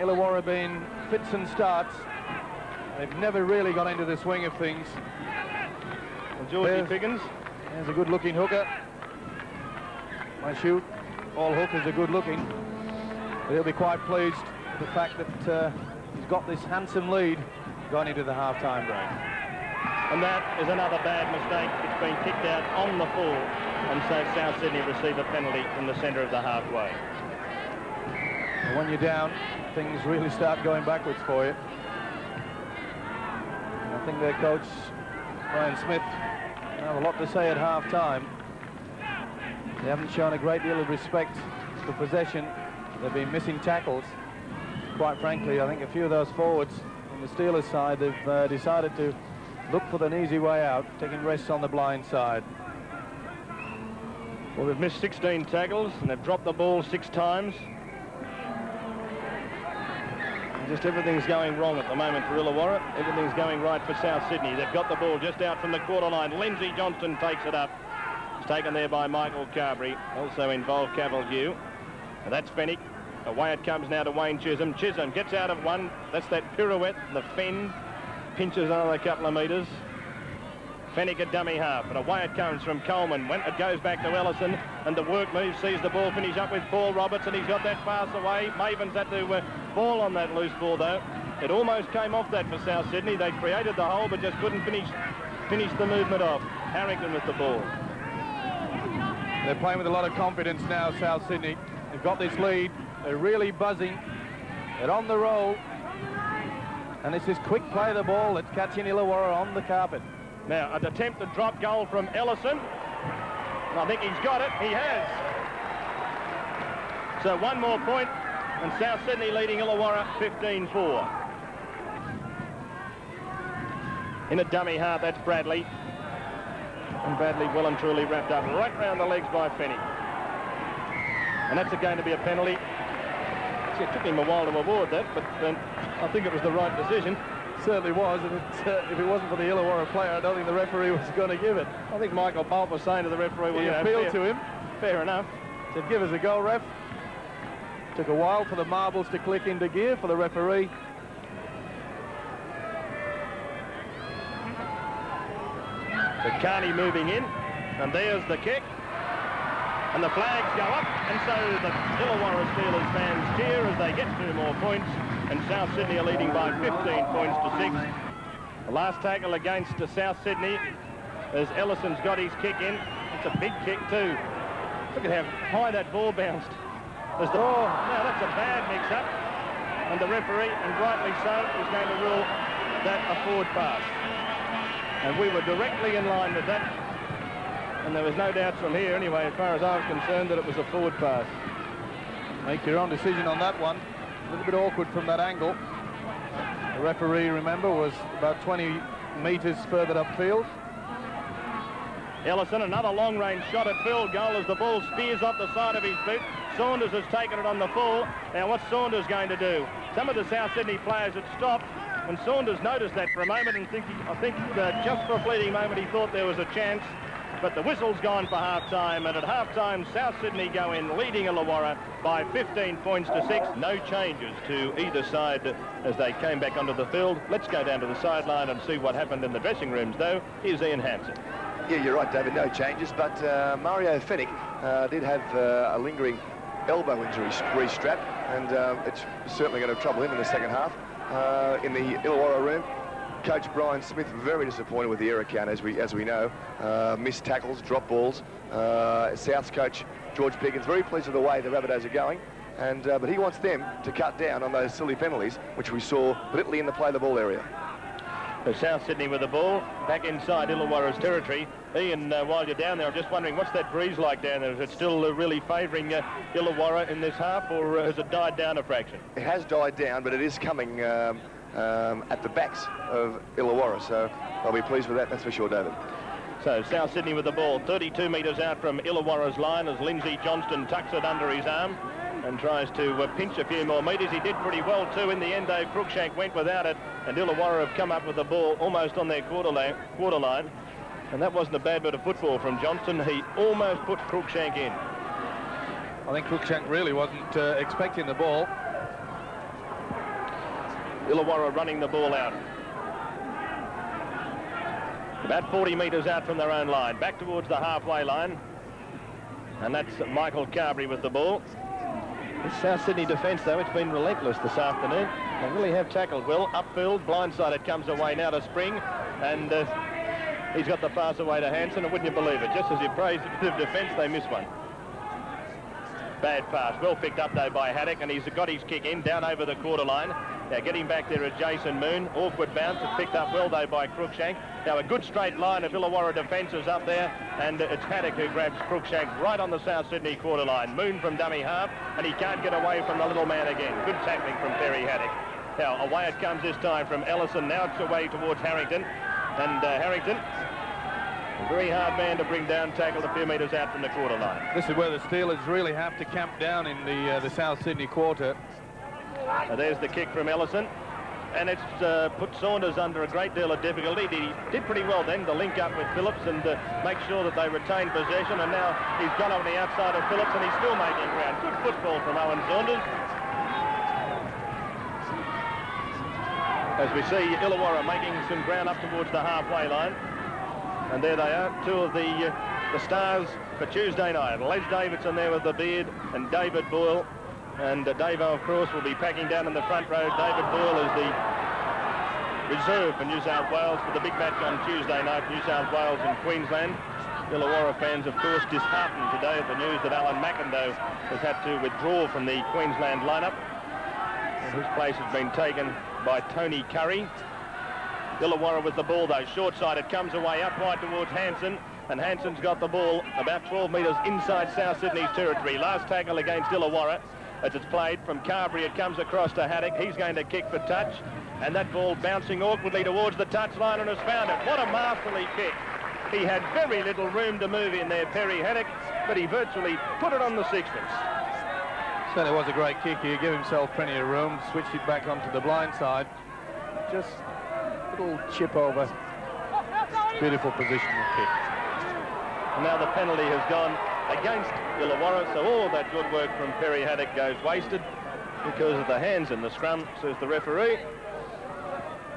S7: Illawarra being fits and starts. They've never really got into the swing of things.
S5: And Georgie Piggins.
S7: There's a good-looking hooker. My shoot, all hookers are good-looking. But he'll be quite pleased with the fact that he's got this handsome lead going into the half-time break.
S5: And that is another bad mistake. It's been kicked out on the full, and so South Sydney receive a penalty in the centre of the halfway.
S7: And when you're down, things really start going backwards for you. And I think their coach, Brian Smith, have a lot to say at half-time. They haven't shown a great deal of respect for possession. They've been missing tackles. Quite frankly, I think a few of those forwards on the Steelers side, they've decided to look for an easy way out, taking rests on the blind side.
S5: Well, they've missed 16 tackles, and they've dropped the ball 6 times. And just everything's going wrong at the moment for Illawarra. Everything's going right for South Sydney. They've got the ball just out from the quarter line. Lindsay Johnston takes it up. It's taken there by Michael Carberry. Also involved Cavill Hughes. And that's Fennick. Away it comes now to Wayne Chisholm. Chisholm gets out of one. That's that pirouette, the fend. Pinches another couple of metres. Fennick at dummy half, and away it comes from Coleman. When it goes back to Ellison, and the work move sees the ball finish up with Paul Roberts, and he's got that pass away. Maven's had to fall on that loose ball, though. It almost came off that for South Sydney. They created the hole, but just couldn't finish the movement off. Harrington with the ball.
S7: They're playing with a lot of confidence now, South Sydney. They've got this lead. They're really buzzing. They're on the roll. And it's this quick play of the ball that's catching Illawarra on the carpet.
S5: Now, an attempted drop goal from Ellison. And I think he's got it. He has. So 1 more point, and South Sydney leading Illawarra 15-4. In a dummy half, that's Bradley. And Bradley well and truly wrapped up right round the legs by Fennick. And that's going to be a penalty. See, it took him a while to award that, but I think it was the right decision.
S7: Certainly was, and if it wasn't for the Illawarra player, I don't think the referee was going to give it.
S5: I think Michael Bolt was saying to the referee, well,
S7: he appealed to him.
S5: Fair enough.
S7: Said, give us a go, ref. Took a while for the marbles to click into gear for the referee.
S5: But Carney moving in, and there's the kick. And the flags go up, and so the Illawarra Steelers fans cheer as they get 2 more points, and South Sydney are leading by 15 points to 6. The last tackle against South Sydney as Ellison's got his kick in. It's a big kick too. Look at how high that ball bounced. There's the, oh, now that's a bad mix-up. And the referee, and rightly so, is going to rule that a forward pass. And we were directly in line with that. And there was no doubt from here, anyway, as far as I was concerned, that it was a forward pass.
S7: Make your own decision on that one. A little bit awkward from that angle. The referee, remember, was about 20 metres further upfield.
S5: Ellison, another long-range shot at field goal as the ball spears off the side of his boot. Saunders has taken it on the full. Now what's Saunders going to do? Some of the South Sydney players had stopped, and Saunders noticed that for a moment and I think just for a fleeting moment he thought there was a chance. But the whistle's gone for half-time, and at half-time South Sydney go in leading Illawarra by 15 points to 6. No changes to either side as they came back onto the field. Let's go down to the sideline and see what happened in the dressing rooms, though. Here's Ian Hansen.
S6: Yeah, you're right, David, no changes, but Mario Fennick did have a lingering elbow injury re-strap, and it's certainly going to trouble him in the second half. In the Illawarra room, Coach Brian Smith very disappointed with the error count, as we know. Missed tackles, drop balls. South's coach George Piggins very pleased with the way the Rabbitohs are going, and but he wants them to cut down on those silly penalties, which we saw particularly in the play the ball area.
S5: So South Sydney with the ball back inside Illawarra's territory. Ian, while you're down there, I'm just wondering, what's that breeze like down there? Is it still really favouring Illawarra in this half, or has it died down a fraction?
S6: It has died down, but it is coming at the backs of Illawarra, so I'll be pleased with that, that's for sure, David.
S5: So South Sydney with the ball, 32 metres out from Illawarra's line as Lindsay Johnston tucks it under his arm and tries to pinch a few more metres. He did pretty well too. In the end, Dave Cruikshank went without it, and Illawarra have come up with the ball almost on their quarter line. And that wasn't a bad bit of football from Johnston. He almost put Cruikshank in.
S7: I think Cruikshank really wasn't expecting the ball.
S5: Illawarra running the ball out. About 40 metres out from their own line. Back towards the halfway line. And that's Michael Carberry with the ball. This South Sydney defence, though, it's been relentless this afternoon. They really have tackled well. Upfield, blindside, comes away now to Spring. And he's got the pass away to Hansen, and wouldn't you believe it? Just as you praised the defence, they miss one. Bad pass. Well picked up, though, by Haddock, and he's got his kick in down over the quarter line. Now getting back there is Jason Moon. Awkward bounce. It's picked up well, though, by Cruikshank. Now a good straight line of Illawarra defences up there, and it's Haddock who grabs Cruikshank right on the South Sydney quarter line. Moon from dummy half, and he can't get away from the little man again. Good tackling from Perry Haddock. Now away it comes this time from Ellison. Now it's away towards Harrington, and Harrington, a very hard man to bring down, tackled a few metres out from the quarter line.
S7: This is where the Steelers really have to camp down in the South Sydney quarter.
S5: Now there's the kick from Ellison, and it's put Saunders under a great deal of difficulty. He did pretty well then to link up with Phillips and make sure that they retain possession, and now he's gone over the outside of Phillips, and he's still making ground. Good football from Owen Saunders. As we see Illawarra making some ground up towards the halfway line. And there they are, two of the stars for Tuesday night. Les Davidson there with the beard, and David Boyle. And Davo, of course, will be packing down in the front row. David Boyle is the reserve for New South Wales for the big match on Tuesday night, New South Wales and Queensland. Illawarra fans, of course, disheartened today at the news that Alan McIndoe has had to withdraw from the Queensland lineup. And his place has been taken by Tony Curry. Illawarra with the ball, though, short-side. It comes away up wide towards Hansen, and Hansen's got the ball about 12 metres inside South Sydney's territory. Last tackle against Illawarra. As it's played from Carberry, it comes across to Haddock. He's going to kick for touch, and that ball bouncing awkwardly towards the touchline and has found it. What a masterly kick. He had very little room to move in there, Perry Haddock, but he virtually put it on the sixpence.
S7: Certainly was a great kick. He gave himself plenty of room, switched it back onto the blind side. Just a little chip over. Beautiful positional kick.
S5: And now the penalty has gone against Illawarra, so all of that good work from Perry Haddock goes wasted because of the hands in the scrum, says the referee.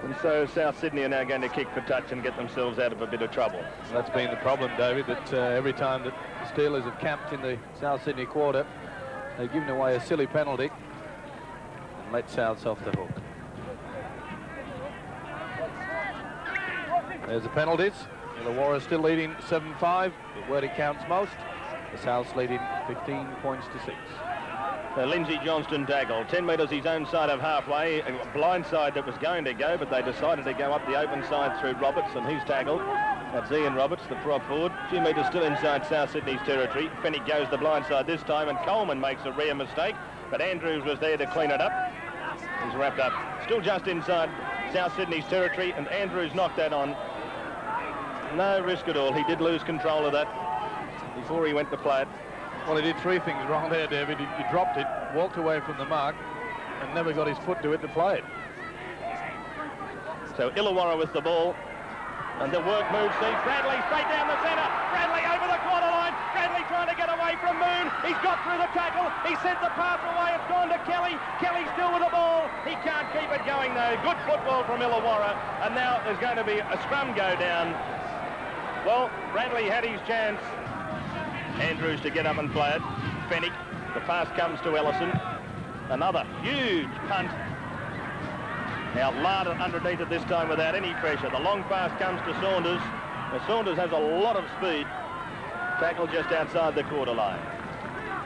S5: And so South Sydney are now going to kick for touch and get themselves out of a bit of trouble.
S7: That's been the problem, David, that every time that the Steelers have camped in the South Sydney quarter, they've given away a silly penalty and let Souths off the hook. There's the penalties. Illawarra still leading 7-5, but where it counts most, the Souths leading 15 points to 6.
S5: Lindsay Johnston tackle, 10 metres his own side of halfway, a blind side that was going to go, but they decided to go up the open side through Roberts, and he's tackled. That's Ian Roberts, the prop forward. 2 metres still inside South Sydney's territory. Fennick goes the blind side this time, and Coleman makes a rare mistake, but Andrews was there to clean it up. He's wrapped up. Still just inside South Sydney's territory, and Andrews knocked that on. No risk at all. He did lose control of that before he went to play it.
S7: Well, he did 3 things wrong there, David. He dropped it, walked away from the mark, and never got his foot to it to play it.
S5: So Illawarra with the ball, and the work move sees Bradley straight down the centre. Bradley over the quarter line. Bradley trying to get away from Moon. He's got through the tackle. He sent the pass away. It's gone to Kelly. Kelly still with the ball. He can't keep it going though. Good football from Illawarra, and now there's going to be a scrum go down. Well, Bradley had his chance. Andrews to get up and play it. Fennick, the pass comes to Ellison. Another huge punt. Now Larder underneath it this time without any pressure. The long pass comes to Saunders. Now Saunders has a lot of speed. Tackle just outside the quarter line.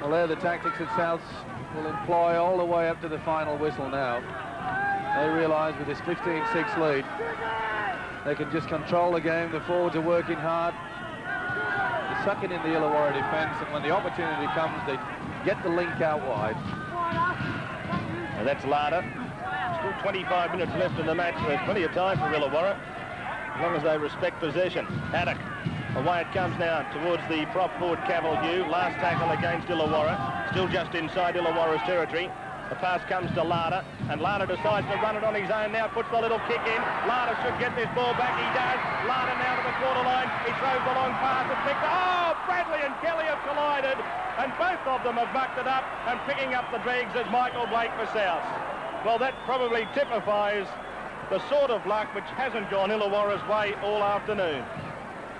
S7: Well, they're the tactics that Souths will employ all the way up to the final whistle now. They realise with this 15-6 lead, they can just control the game. The forwards are working hard. Sucking in the Illawarra defence, and when the opportunity comes, they get the link out wide.
S5: And that's Larder. Still 25 minutes left in the match. There's plenty of time for Illawarra, as long as they respect possession. Haddock, away it comes now towards the prop forward Cavill Hugh. Last tackle against Illawarra. Still just inside Illawarra's territory. The pass comes to Larder, and Larder decides to run it on his own now, puts the little kick in. Larder should get this ball back, he does. Larder now to the quarter line, he throws the long pass, it's picked up. Oh, Bradley and Kelly have collided, and both of them have mucked it up, and picking up the dregs is Michael Blake for South. Well, that probably typifies the sort of luck which hasn't gone Illawarra's way all afternoon.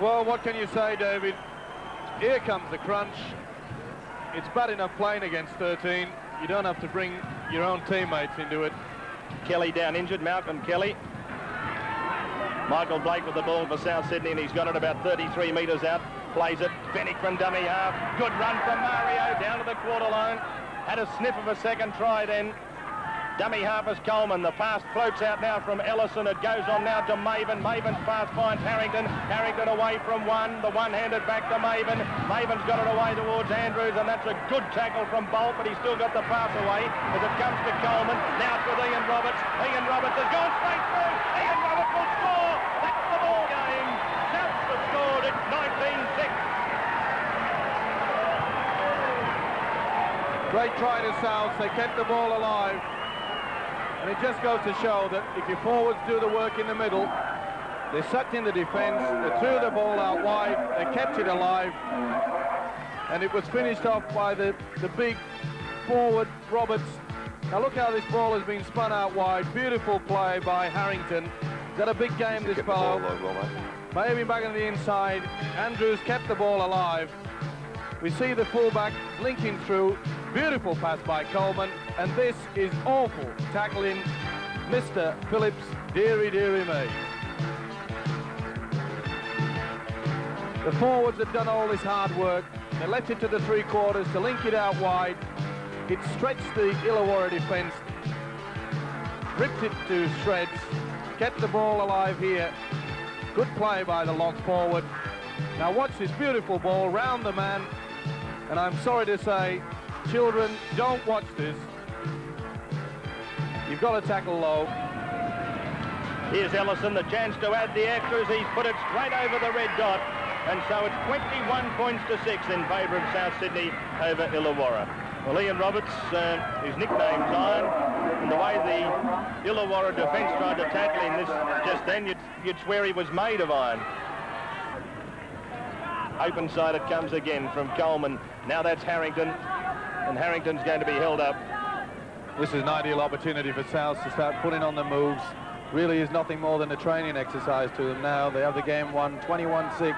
S7: Well, what can you say, David? Here comes the crunch. It's bad enough playing against 13. You don't have to bring your own teammates into it.
S5: Kelly down injured, Malcolm Kelly. Michael Blake with the ball for South Sydney, and he's got it about 33 metres out. Plays it. Fennick from dummy half. Good run from Mario down to the quarter line. Had a sniff of a second try then. Dummy half is Coleman. The pass floats out now from Ellison. It goes on now to Maven. Maven's pass finds Harrington. Harrington away from one. The one-handed back to Maven. Maven's got it away towards Andrews, and that's a good tackle from Bolt, but he's still got the pass away as it comes to Coleman. Now it's with Ian Roberts. Ian Roberts has gone straight through. Ian Roberts will score. That's the ball game. Souths have scored at 19-6.
S7: Great try to Souths. They kept the ball alive. And it just goes to show that if your forwards do the work in the middle, they sucked in the defence, they threw the ball out wide, they kept it alive, and it was finished off by the big forward, Roberts. Now look how this ball has been spun out wide. Beautiful play by Harrington. He's got a big game, this fellow. Maybe back on the inside. Andrews kept the ball alive. We see the fullback linking through. Beautiful pass by Coleman, and this is awful tackling Mr. Phillips, dearie, dearie me. The forwards have done all this hard work. They left it to the 3 quarters to link it out wide. It stretched the Illawarra defence, ripped it to shreds, kept the ball alive here. Good play by the lock forward. Now watch this beautiful ball round the man, and I'm sorry to say, children, don't watch this. You've got to tackle low.
S5: Here's Ellison, the chance to add the extras. He's put it straight over the red dot. And so it's 21 points to 6 in favour of South Sydney over Illawarra. Well, Ian Roberts, his nickname's Iron, and the way the Illawarra defence tried to tackle him just then, you'd swear he was made of iron. Open side it comes again from Coleman. Now that's Harrington, and Harrington's going to be held up.
S7: This is an ideal opportunity for South to start putting on the moves. really is nothing more than a training exercise to them now. They have the game won 21-6.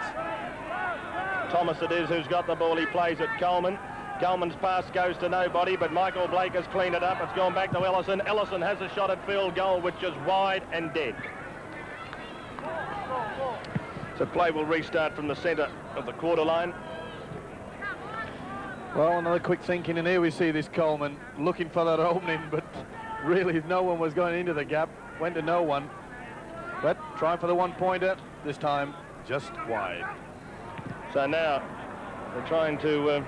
S5: Thomas it is who's got the ball. He plays it Coleman. Coleman's pass goes to nobody, but Michael Blake has cleaned it up. It's gone back to Ellison. Ellison has a shot at field goal, which is wide and dead. So play will restart from the centre of the quarter line.
S7: Well, another quick thinking, and here we see this Coleman looking for that opening, but really no one was going into the gap. Went to no one. But trying for the one-pointer, this time just wide.
S5: So now they're trying to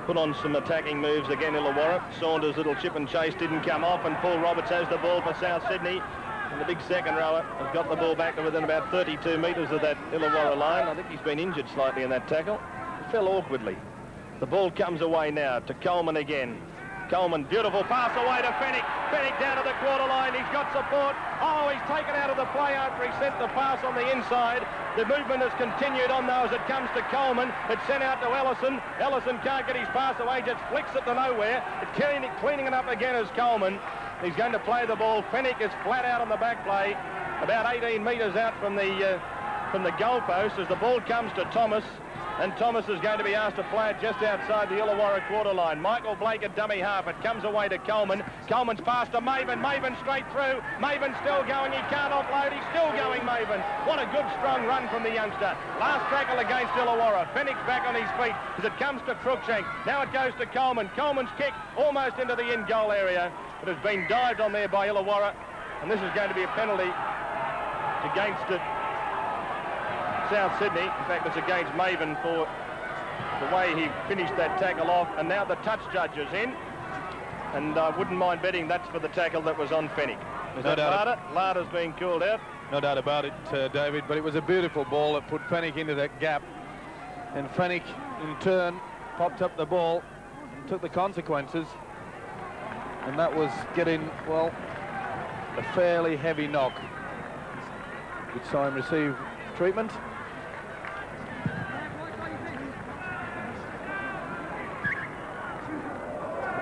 S5: put on some attacking moves again, Illawarra. Saunders' little chip and chase didn't come off, and Paul Roberts has the ball for South Sydney. And the big second rower has got the ball back to within about 32 metres of that Illawarra line. I think he's been injured slightly in that tackle. He fell awkwardly. The ball comes away now to Coleman again. Coleman, beautiful pass away to Fennick. Fennick down to the quarter line. He's got support. Oh, he's taken out of the play after he sent the pass on the inside. The movement has continued on though as it comes to Coleman. It's sent out to Ellison. Ellison can't get his pass away, just flicks it to nowhere. It's cleaning it up again as Coleman. He's going to play the ball. Fennick is flat out on the back play, about 18 metres out from the goalpost as the ball comes to Thomas. And Thomas is going to be asked to play it just outside the Illawarra quarter line. Michael Blake at dummy half. It comes away to Coleman. Coleman's pass to Maven. Maven straight through. Maven still going. He can't offload. He's still going, Maven. What a good, strong run from the youngster. Last tackle against Illawarra. Fennick's back on his feet as it comes to Cruikshank. Now it goes to Coleman. Coleman's kick almost into the in-goal area. It has been dived on there by Illawarra. And this is going to be a penalty against it. South Sydney. In fact, it's against Maven for the way he finished that tackle off. And now the touch judge is in. And I wouldn't mind betting that's for the tackle that was on Fennick. Is that Larder? Larder's being called out.
S7: No doubt about it, David, but it was a beautiful ball that put Fennick into that gap. And Fennick, in turn, popped up the ball and took the consequences. And that was getting, well, a fairly heavy knock. We saw him receive treatment.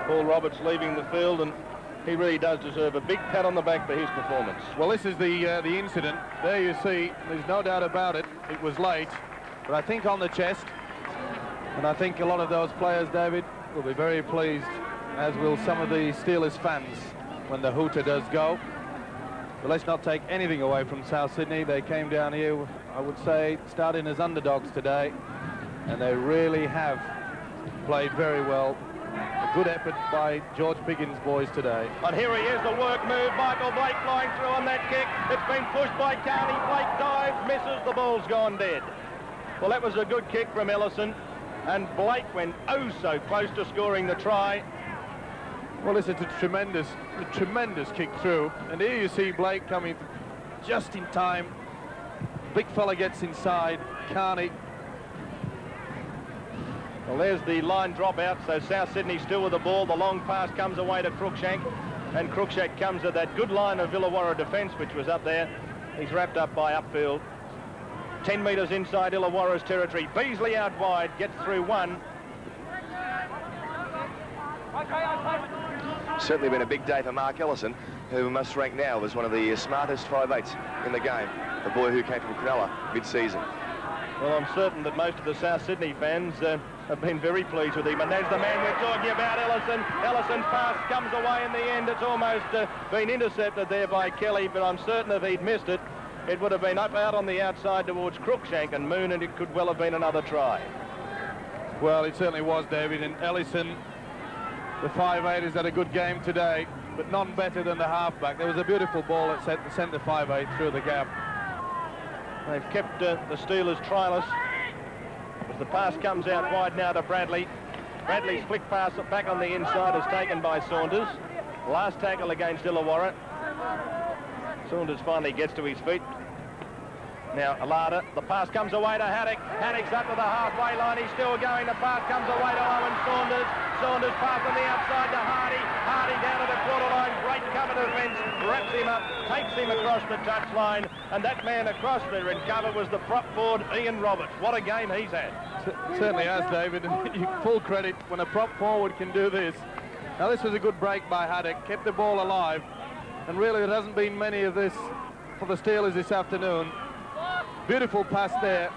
S5: Paul Roberts leaving the field, and he really does deserve a big pat on the back for his performance.
S7: Well, this is the incident. There you see, there's no doubt about it. It was late, but I think on the chest. And I think a lot of those players, David, will be very pleased, as will some of the Steelers fans, when the hooter does go. But let's not take anything away from South Sydney. They came down here, I would say, starting as underdogs today, and they really have played very well. A good effort by George Piggins' boys today.
S5: And here he is, the work move. Michael Blake flying through on that kick. It's been pushed by Carney. Blake dives, misses, the ball's gone dead. Well, that was a good kick from Ellison, and Blake went oh so close to scoring the try.
S7: Well, it's a tremendous kick through. And here you see Blake coming just in time. Big fella gets inside. Carney.
S5: Well, there's the line drop out, so South Sydney still with the ball. The long pass comes away to Cruikshank, and Cruikshank comes at that good line of Illawarra defence, which was up there. He's wrapped up by upfield. 10 metres inside Illawarra's territory. Beasley out wide, gets through one.
S6: Certainly been a big day for Mark Ellison, who must rank now as one of the smartest 5'8" in the game. The boy who came from Cronulla mid-season.
S5: Well, I'm certain that most of the South Sydney fans have been very pleased with him. And there's the man we're talking about, Ellison. Ellison's pass comes away in the end. It's almost been intercepted there by Kelly, but I'm certain if he'd missed it, it would have been up out on the outside towards Cruikshank and Moon, and it could well have been another try.
S7: Well, it certainly was, David. And Ellison, the 5'8", has had a good game today, but none better than the halfback. There was a beautiful ball that sent the 5'8" through the gap.
S5: They've kept the Steelers tryless as the pass comes out wide now to Bradley. Bradley's flick pass back on the inside is taken by Saunders. Last tackle against Illawarra. Saunders finally gets to his feet. Now Alada, the pass comes away to Haddock. Haddock's up to the halfway line. He's still going. The pass comes away to Owen Saunders. Saunders pass on the outside to Hardy. Hardy down to the quarter line. Great cover defence. Wraps him up. Takes him across the touch line. And that man across there in cover was the prop forward, Ian Roberts. What a game he's had.
S7: Certainly has, David. And full credit when a prop forward can do this. Now this was a good break by Haddock. Kept the ball alive. And really there hasn't been many of this for the Steelers this afternoon. Beautiful pass there.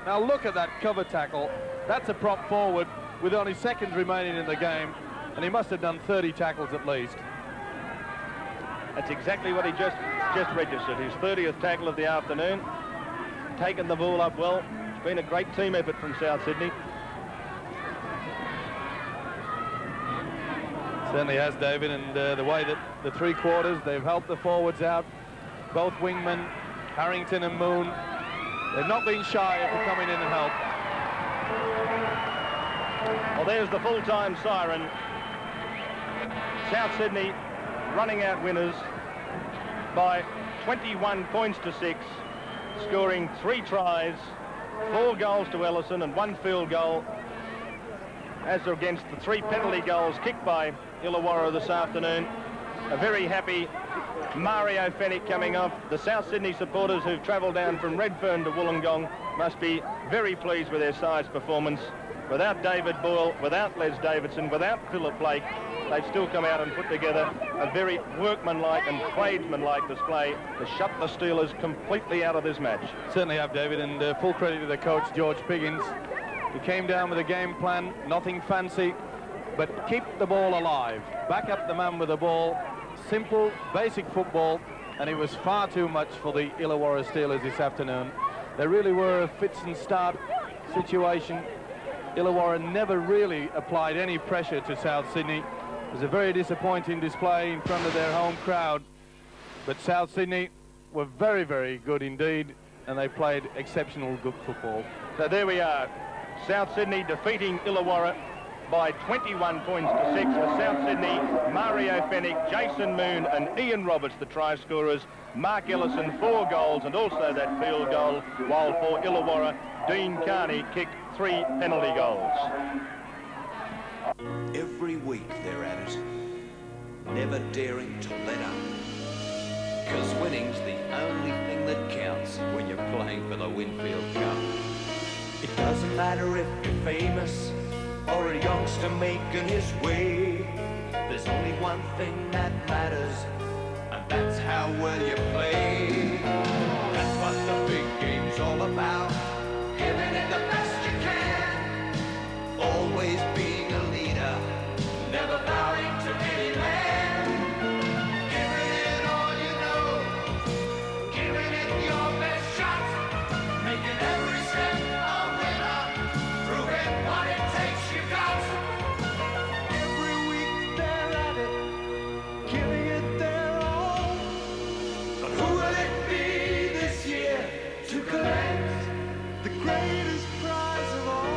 S7: Now look at that cover tackle. That's a prop forward with only seconds remaining in the game, and he must have done 30 tackles at least.
S5: That's exactly what he just registered. His 30th tackle of the afternoon. Taken the ball up well. It's been a great team effort from South Sydney.
S7: Certainly has, David, and the way that the three quarters, they've helped the forwards out, both wingmen, Harrington and Moon. They've not been shy of coming in and help.
S5: Well, there's the full-time siren. South Sydney running out winners by 21 points to 6, scoring 3 tries, 4 goals to Ellison and 1 field goal, as against the 3 penalty goals kicked by Illawarra this afternoon. A very happy Mario Fennick coming off. The South Sydney supporters who've travelled down from Redfern to Wollongong must be very pleased with their side's performance. Without David Boyle, without Les Davidson, without Philip Blake, they've still come out and put together a very workmanlike and tradesmanlike display to shut the Steelers completely out of this match.
S7: Certainly have, David, and full credit to the coach, George Piggins. He came down with a game plan, nothing fancy, but keep the ball alive. Back up the man with the ball. Simple, basic football, and it was far too much for the Illawarra Steelers this afternoon. They really were a fits and start situation. Illawarra never really applied any pressure to South Sydney. It was a very disappointing display in front of their home crowd, but South Sydney were very, very good indeed, and they played exceptional good football.
S5: So there we are, South Sydney defeating Illawarra by 21 points to 6. For South Sydney, Mario Fennick, Jason Moon and Ian Roberts, the try scorers. Mark Ellison, 4 goals and also that field goal, while for Illawarra, Dean Carney kicked 3 penalty goals.
S8: Every week they're at it, never daring to let up. Because winning's the only thing that counts when you're playing for the Winfield Cup. It doesn't matter if you're famous or a youngster making his way. There's only one thing that matters, and that's how well you play. That's what the big game's all about. Giving it the best you can. Always being a leader, never bowing to any man. Giving it all you know, giving it your best shot, making every step a winner, proving what it takes you got. Every week they're at it, giving it their all. But who will it be this year to collect the greatest prize of all?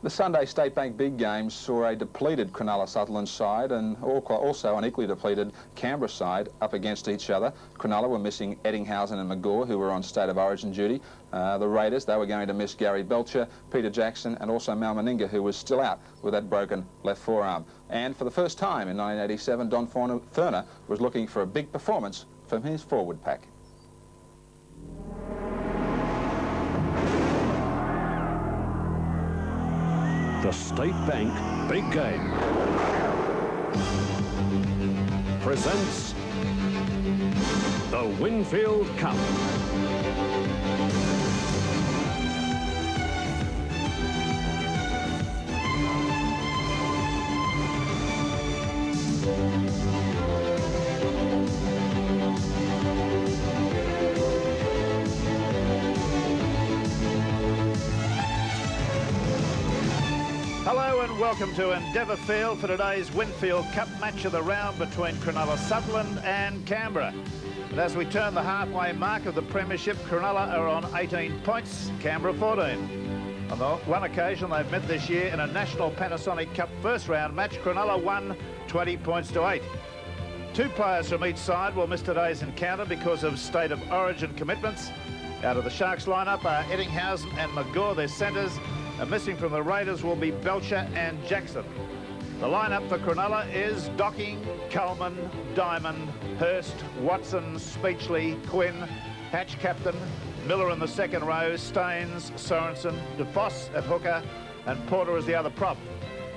S1: The Sunday State Bank big games saw a depleted Cronulla Sutherland side and also an equally depleted Canberra side up against each other. Cronulla were missing Eddinghausen and McGaw, who were on State of Origin duty. The Raiders, they were going to miss Gary Belcher, Peter Jackson and also Mal Meninga, who was still out with that broken left forearm. And for the first time in 1987, Don Furner was looking for a big performance from his forward pack.
S9: The State Bank Big Game presents the Winfield Cup.
S2: Hello and welcome to Endeavour Field for today's Winfield Cup match of the round between Cronulla Sutherland and Canberra. And as we turn the halfway mark of the premiership, Cronulla are on 18 points, Canberra 14. On the one occasion they've met this year in a National Panasonic Cup first round match, Cronulla won 20 points to 8. 2 players from each side will miss today's encounter because of State of Origin commitments. Out of the Sharks lineup are Eddinghausen and McGaw, their centres. And missing from the Raiders will be Belcher and Jackson. The lineup for Cronulla is Docking, Coleman, Diamond, Hurst, Watson, Speechley, Quinn, Hatch captain, Miller in the second row, Staines, Sorensen, DeFoss at hooker and Porter as the other prop.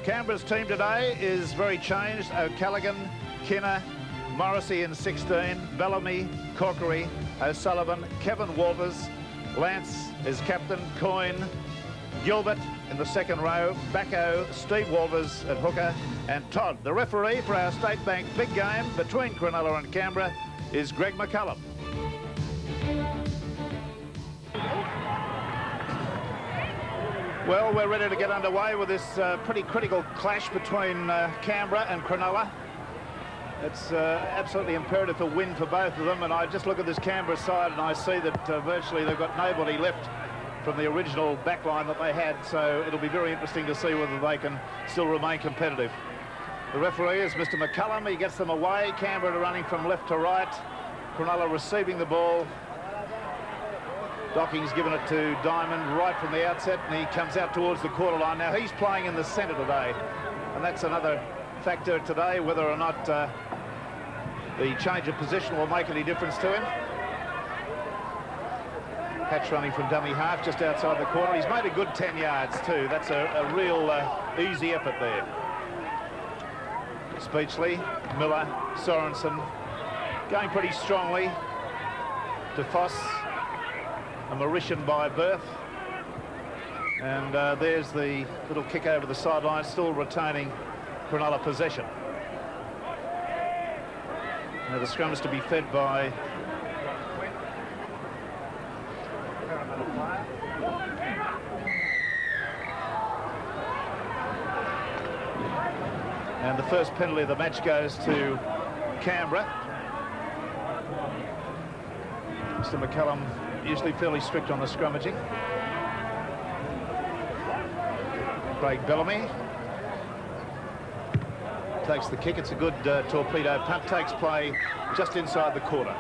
S2: Canberra's team today is very changed. O'Callaghan, Kinner, Morrissey in 16, Bellamy, Corkery, O'Sullivan, Kevin Walters, Lance is captain, Coyne, Gilbert in the second row, Bacco, Steve Walters at hooker, and Todd. The referee for our State Bank big game between Cronulla and Canberra is Greg McCullum. Well, we're ready to get underway with this pretty critical clash between Canberra and Cronulla. It's absolutely imperative to win for both of them, and I just look at this Canberra side and I see that virtually they've got nobody left from the original backline that they had, so it'll be very interesting to see whether they can still remain competitive. The referee is Mr. McCullum. He gets them away. Canberra running from left to right. Cronulla receiving the ball. Docking's given it to Diamond right from the outset, and he comes out towards the quarter line. Now, he's playing in the centre today, and that's another factor today, whether or not the change of position will make any difference to him. Hatch running from dummy half just outside the corner. He's made a good 10 yards too. That's a real easy effort there. Speechley, Miller, Sorensen going pretty strongly. DeFoss, a Mauritian by birth. And there's the little kick over the sideline, still retaining Cronulla possession. Now the scrum is to be fed by and the first penalty of the match goes to Canberra. Mr. McCullum usually fairly strict on the scrummaging. Craig Bellamy takes the kick. It's a good torpedo punt. Takes play just inside the quarter.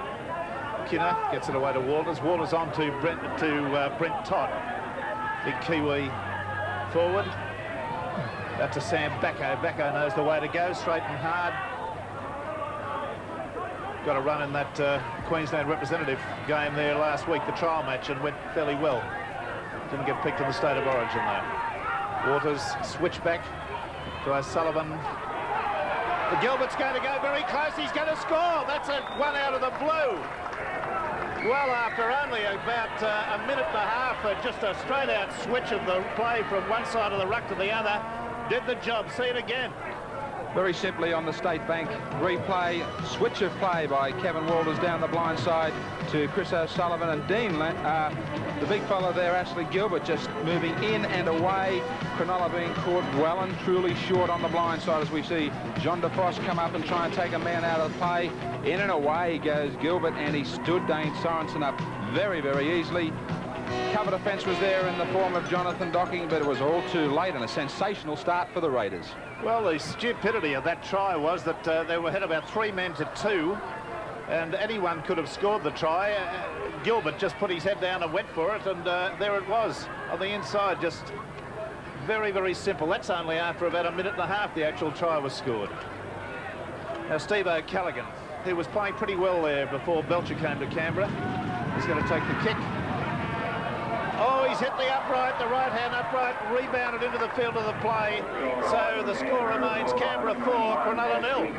S2: Kinner gets it away to Walters. Walters on to Brent Todd. Big Kiwi forward. Out to Sam Bacco. Bacco knows the way to go, straight and hard. Got a run in that Queensland representative game there last week, the trial match, and went fairly well. Didn't get picked in the state of origin though. Waters switch back to O'Sullivan. The Gilbert's going to go very close. He's going to score. That's a one out of the blue. Well, after only about a minute and a half, just a straight-out switch of the play from one side of the ruck to the other, did the job. See it again.
S3: Very simply on the State Bank replay, switch of play by Kevin Walters down the blind side to Chris O'Sullivan, and Dean, the big fella there, Ashley Gilbert, just moving in and away. Cronulla being caught well and truly short on the blind side as we see John DeFoss come up and try and take a man out of the play. In and away goes Gilbert, and he stood Dane Sorensen up very, very easily. Cover defence was there in the form of Jonathan Docking, but it was all too late, and a sensational start for the Raiders.
S2: Well, the stupidity of that try was that they were ahead about 3 men to 2, and anyone could have scored the try. Gilbert just put his head down and went for it, and there it was on the inside. Just very, very simple. That's only after about a minute and a half the actual try was scored. Now, Steve O'Callaghan, who was playing pretty well there before Belcher came to Canberra, is going to take the kick. Oh, he's hit the upright, the right-hand upright, rebounded into the field of the play. So the score remains Canberra 4, Cronulla 0.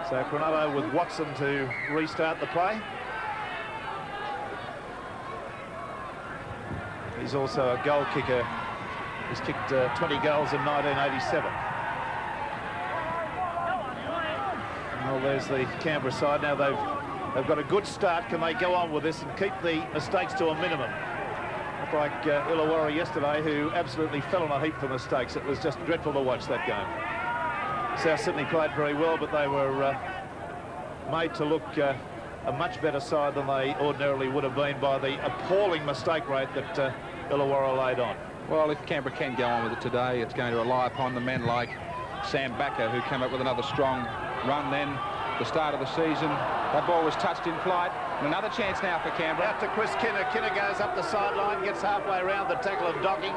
S2: So Cronulla with Watson to restart the play. He's also a goal kicker. He's kicked 20 goals in 1987. Well, there's the Canberra side. Now they've got a good start. Can they go on with this and keep the mistakes to a minimum? Not like Illawarra yesterday, who absolutely fell on a heap for mistakes. It was just dreadful to watch that game. South Sydney played very well, but they were made to look a much better side than they ordinarily would have been by the appalling mistake rate that Illawarra laid on.
S3: Well, if Canberra can go on with it today, it's going to rely upon the men like Sam Bacco, who came up with another strong run then at the start of the season. That ball was touched in flight, and another chance now for Canberra.
S2: Out to Chris Kinner. Kinner goes up the sideline, gets halfway around the tackle of Docking.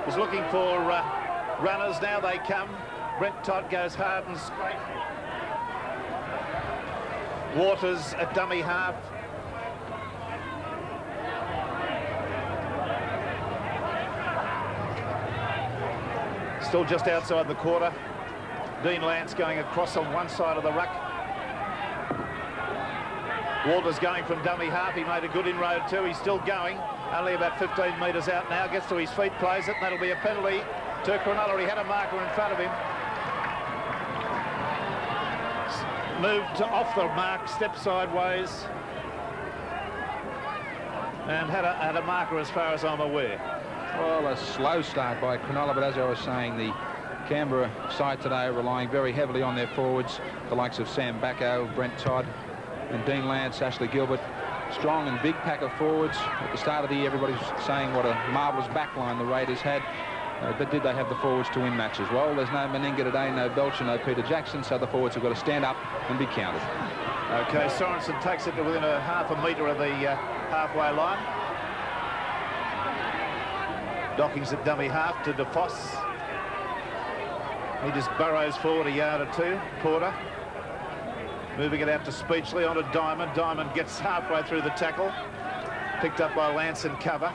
S2: He's looking for runners. Now they come. Brent Todd goes hard and straight. Waters at dummy half. Still just outside the quarter. Dean Lance going across on one side of the ruck. Walters going from dummy half. He made a good inroad too. He's still going. Only about 15 metres out now. Gets to his feet, plays it, and that'll be a penalty to Cronulla. He had a marker in front of him. Moved off the mark, stepped sideways, and had a marker as far as I'm aware.
S3: Well, a slow start by Cronulla, but as I was saying, the Canberra side today are relying very heavily on their forwards, the likes of Sam Bacco, Brent Todd, and Dean Lance, Ashley Gilbert. Strong and big pack of forwards. At the start of the year, everybody's saying what a marvellous backline the Raiders had. But did they have the forwards to win matches? Well, there's no Meninga today, no Belcher, no Peter Jackson, so the forwards have got to stand up and be counted.
S2: OK, Sorensen takes it to within a half a metre of the halfway line. Docking's at dummy half to DeFoss. He just burrows forward a yard or two. Porter moving it out to Speechley onto Diamond. Diamond gets halfway through the tackle. Picked up by Lance and cover.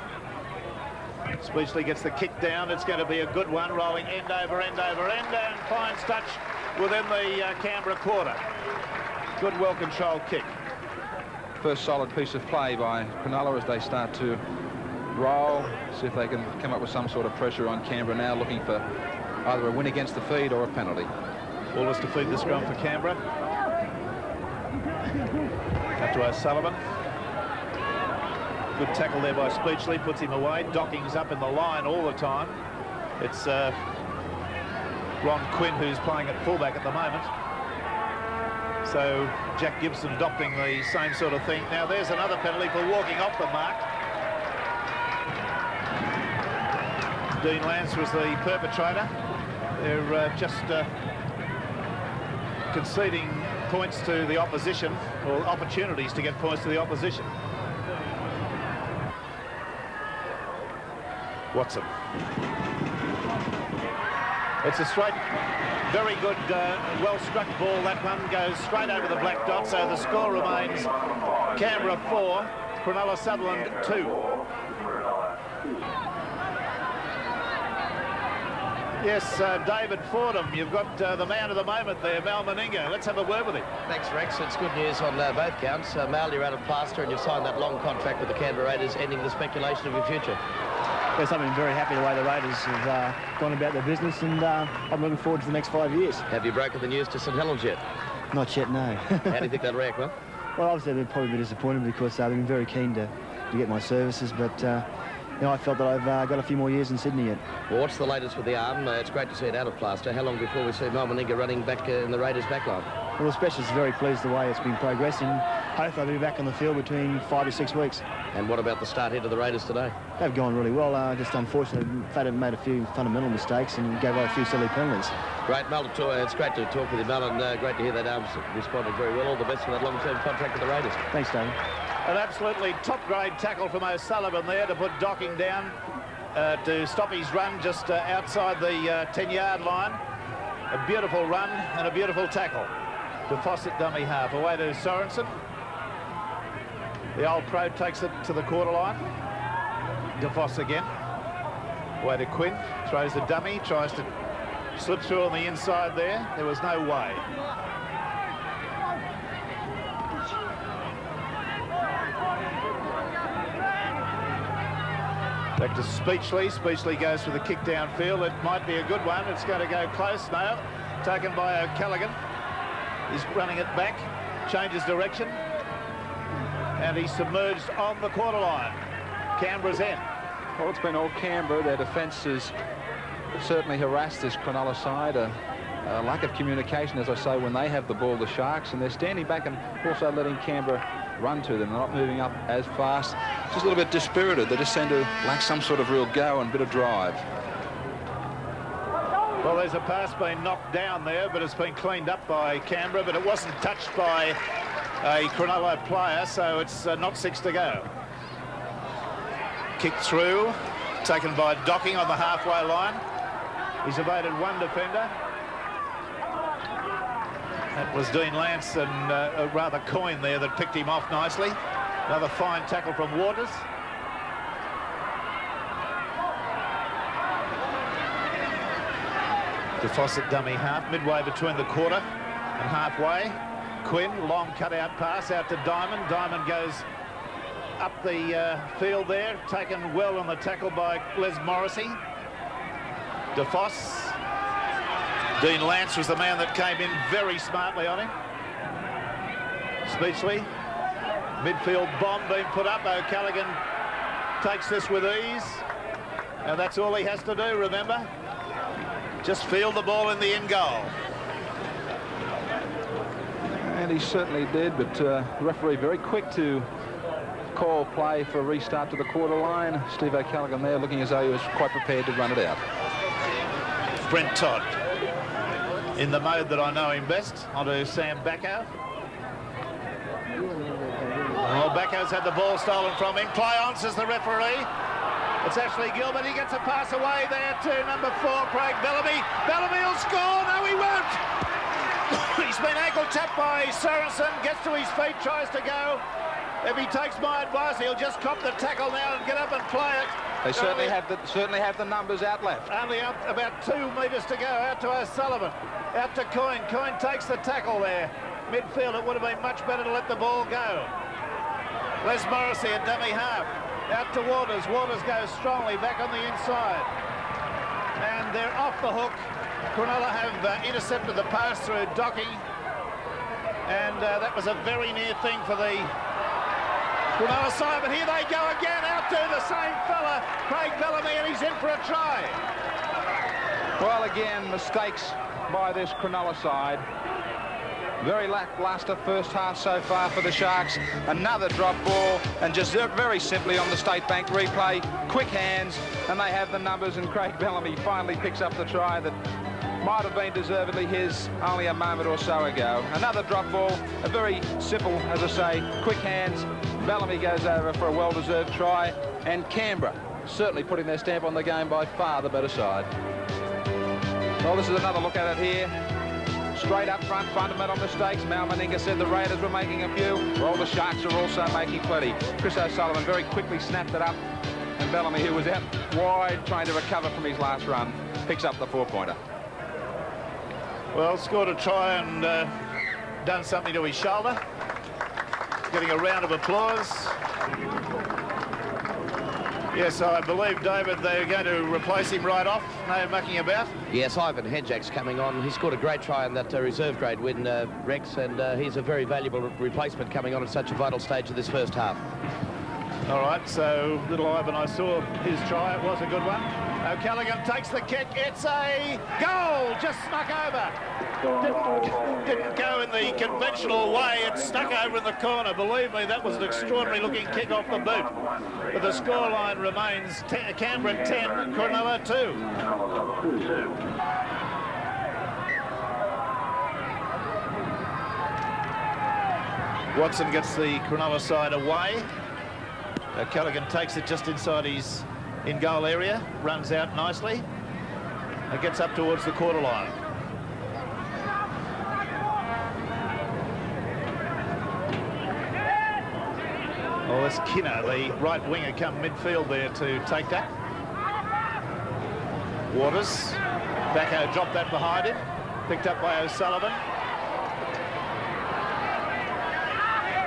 S2: Speechley gets the kick down. It's going to be a good one. Rolling end over end over end, and finds touch within the Canberra quarter. Good, well-controlled kick.
S3: First solid piece of play by Cronulla as they start to roll. See if they can come up with some sort of pressure on Canberra now, looking for either a win against the feed or a penalty.
S2: Wallace to feed the scrum for Canberra. Up to O'Sullivan. Good tackle there by Speechley, puts him away. Docking's up in the line all the time. It's Ron Quinn who's playing at fullback at the moment. So Jack Gibson adopting the same sort of thing. Now there's another penalty for walking off the mark. Dean Lance was the perpetrator. They're just conceding points to the opposition, or opportunities to get points to the opposition. Watson. It's a straight, very good, well-struck ball. That one goes straight over the black dot, so the score remains Canberra 4, Cronulla Sutherland 2. Yes, David Fordham, you've got the man of the moment there, Mal Meninga. Let's have a word with him.
S4: Thanks, Rex. It's good news on both counts. Mal, you're out of plaster and you've signed that long contract with the Canberra Raiders, ending the speculation of your future.
S10: Yes, I've been very happy the way the Raiders have gone about their business, and I'm looking forward to the next 5 years.
S4: Have you broken the news to St Helens yet?
S10: Not yet, no.
S4: How do you think they'll react, well?
S10: Well, obviously they've probably been disappointed because they've been very keen to get my services, but you know, I felt that I've got a few more years in Sydney yet.
S4: Well, what's the latest with the arm? It's great to see it out of plaster. How long before we see Mal Meninga running back in the Raiders' backline?
S10: Well, the specialist is very pleased the way it's been progressing. Hopefully I'll be back on the field between 5 to 6 weeks.
S4: And what about the start here to the Raiders today?
S10: They've gone really well. Just unfortunately, Fat made a few fundamental mistakes and gave away a few silly penalties.
S4: Great, Mal. It's great to talk with you, Mal, and great to hear that arm's responded very well. All the best for that long-term contract with the Raiders.
S10: Thanks, David.
S2: An absolutely top-grade tackle from O'Sullivan there to put Docking down to stop his run just outside the 10-yard line. A beautiful run and a beautiful tackle. To Fawcett, dummy half. Away to Sorensen. The old pro takes it to the quarter line. DeFoss again. Away to Quinn. Throws the dummy. Tries to slip through on the inside there. There was no way. Back to Speechley. Speechley goes for the kick downfield. It might be a good one. It's going to go close. No. Taken by O'Callaghan. He's running it back. Changes direction. And he's submerged on the quarter line. Canberra's end.
S3: Well, it's been all Canberra. Their defence has certainly harassed this Cronulla side. A lack of communication, as I say, when they have the ball, the Sharks, and they're standing back and also letting Canberra run to them. They're not moving up as fast. Just a little bit dispirited. They just seem to lack some sort of real go and bit of drive.
S2: Well, there's a pass being knocked down there, but it's been cleaned up by Canberra, but it wasn't touched by a Cronulla player, so it's not 6 to go. Kicked through, taken by Docking on the halfway line. He's evaded one defender. That was Dean Lance and rather Coyne there that picked him off nicely. Another fine tackle from Waters. To Fawcett, dummy half, midway between the quarter and halfway. Quinn, long cut-out pass out to Diamond. Diamond goes up the field there, taken well on the tackle by Les Morrissey. DeFoss. Dean Lance was the man that came in very smartly on him. Speechley. Midfield bomb being put up. O'Callaghan takes this with ease. And that's all he has to do, remember. Just field the ball in the in goal.
S3: And he certainly did, but the referee very quick to call play for a restart to the quarter line. Steve O'Callaghan there looking as though he was quite prepared to run it out.
S2: Brent Todd, in the mode that I know him best, onto Sam Backo. Well, Backo's had the ball stolen from him. Play on, says the referee. It's Ashley Gilbert. He gets a pass away there to number 4, Craig Bellamy. Bellamy will score. No, he won't. He's been ankle tapped by Sorensen. Gets to his feet, tries to go. If he takes my advice, he'll just cop the tackle now and get up and play it.
S3: They certainly have the numbers out left.
S2: Only out about 2 metres to go. Out to O'Sullivan. Out to Coyne. Coyne takes the tackle there. Midfield, it would have been much better to let the ball go. Les Morrissey at dummy half. Out to Waters. Waters goes strongly back on the inside. And they're off the hook. Cronulla have intercepted the pass through Docking. And that was a very near thing for the Cronulla side. But here they go again. Out to the same fella, Craig Bellamy, and he's in for a try.
S3: Well, again, mistakes by this Cronulla side. Very lackluster first half so far for the Sharks. Another drop ball, and just very simply on the State Bank replay, quick hands, and they have the numbers, and Craig Bellamy finally picks up the try that might have been deservedly his only a moment or so ago. Another drop ball, a very simple, as I say, quick hands. Bellamy goes over for a well-deserved try, and Canberra certainly putting their stamp on the game, by far the better side. Well, this is another look at it here. Straight up front, fundamental mistakes. Mal Meninga said the Raiders were making a few. Well, the Sharks are also making plenty. Chris O'Sullivan very quickly snapped it up, and Bellamy, who was out wide trying to recover from his last run, picks up the 4-pointer.
S2: Well, scored a try and done something to his shoulder. Getting a round of applause. Yes, I believe, David, they're going to replace him right off. No mucking about.
S4: Yes, Ivan Henjak's coming on. He scored a great try in that reserve grade win, Rex, and he's a very valuable replacement coming on at such a vital stage of this first half.
S2: All right, so little Ivan, I saw his try. It was a good one. O'Callaghan takes the kick. It's a goal. Just snuck over. Didn't go in the conventional way. It snuck over in the corner. Believe me, that was an extraordinary looking kick off the boot. But the scoreline remains Canberra 10, Cronulla 2. Watson gets the Cronulla side away. Callaghan takes it just inside his in-goal area, runs out nicely, and gets up towards the quarter line. Well, that's Kinner, the right winger, come midfield there to take that. Waters, Backo dropped that behind him, picked up by O'Sullivan.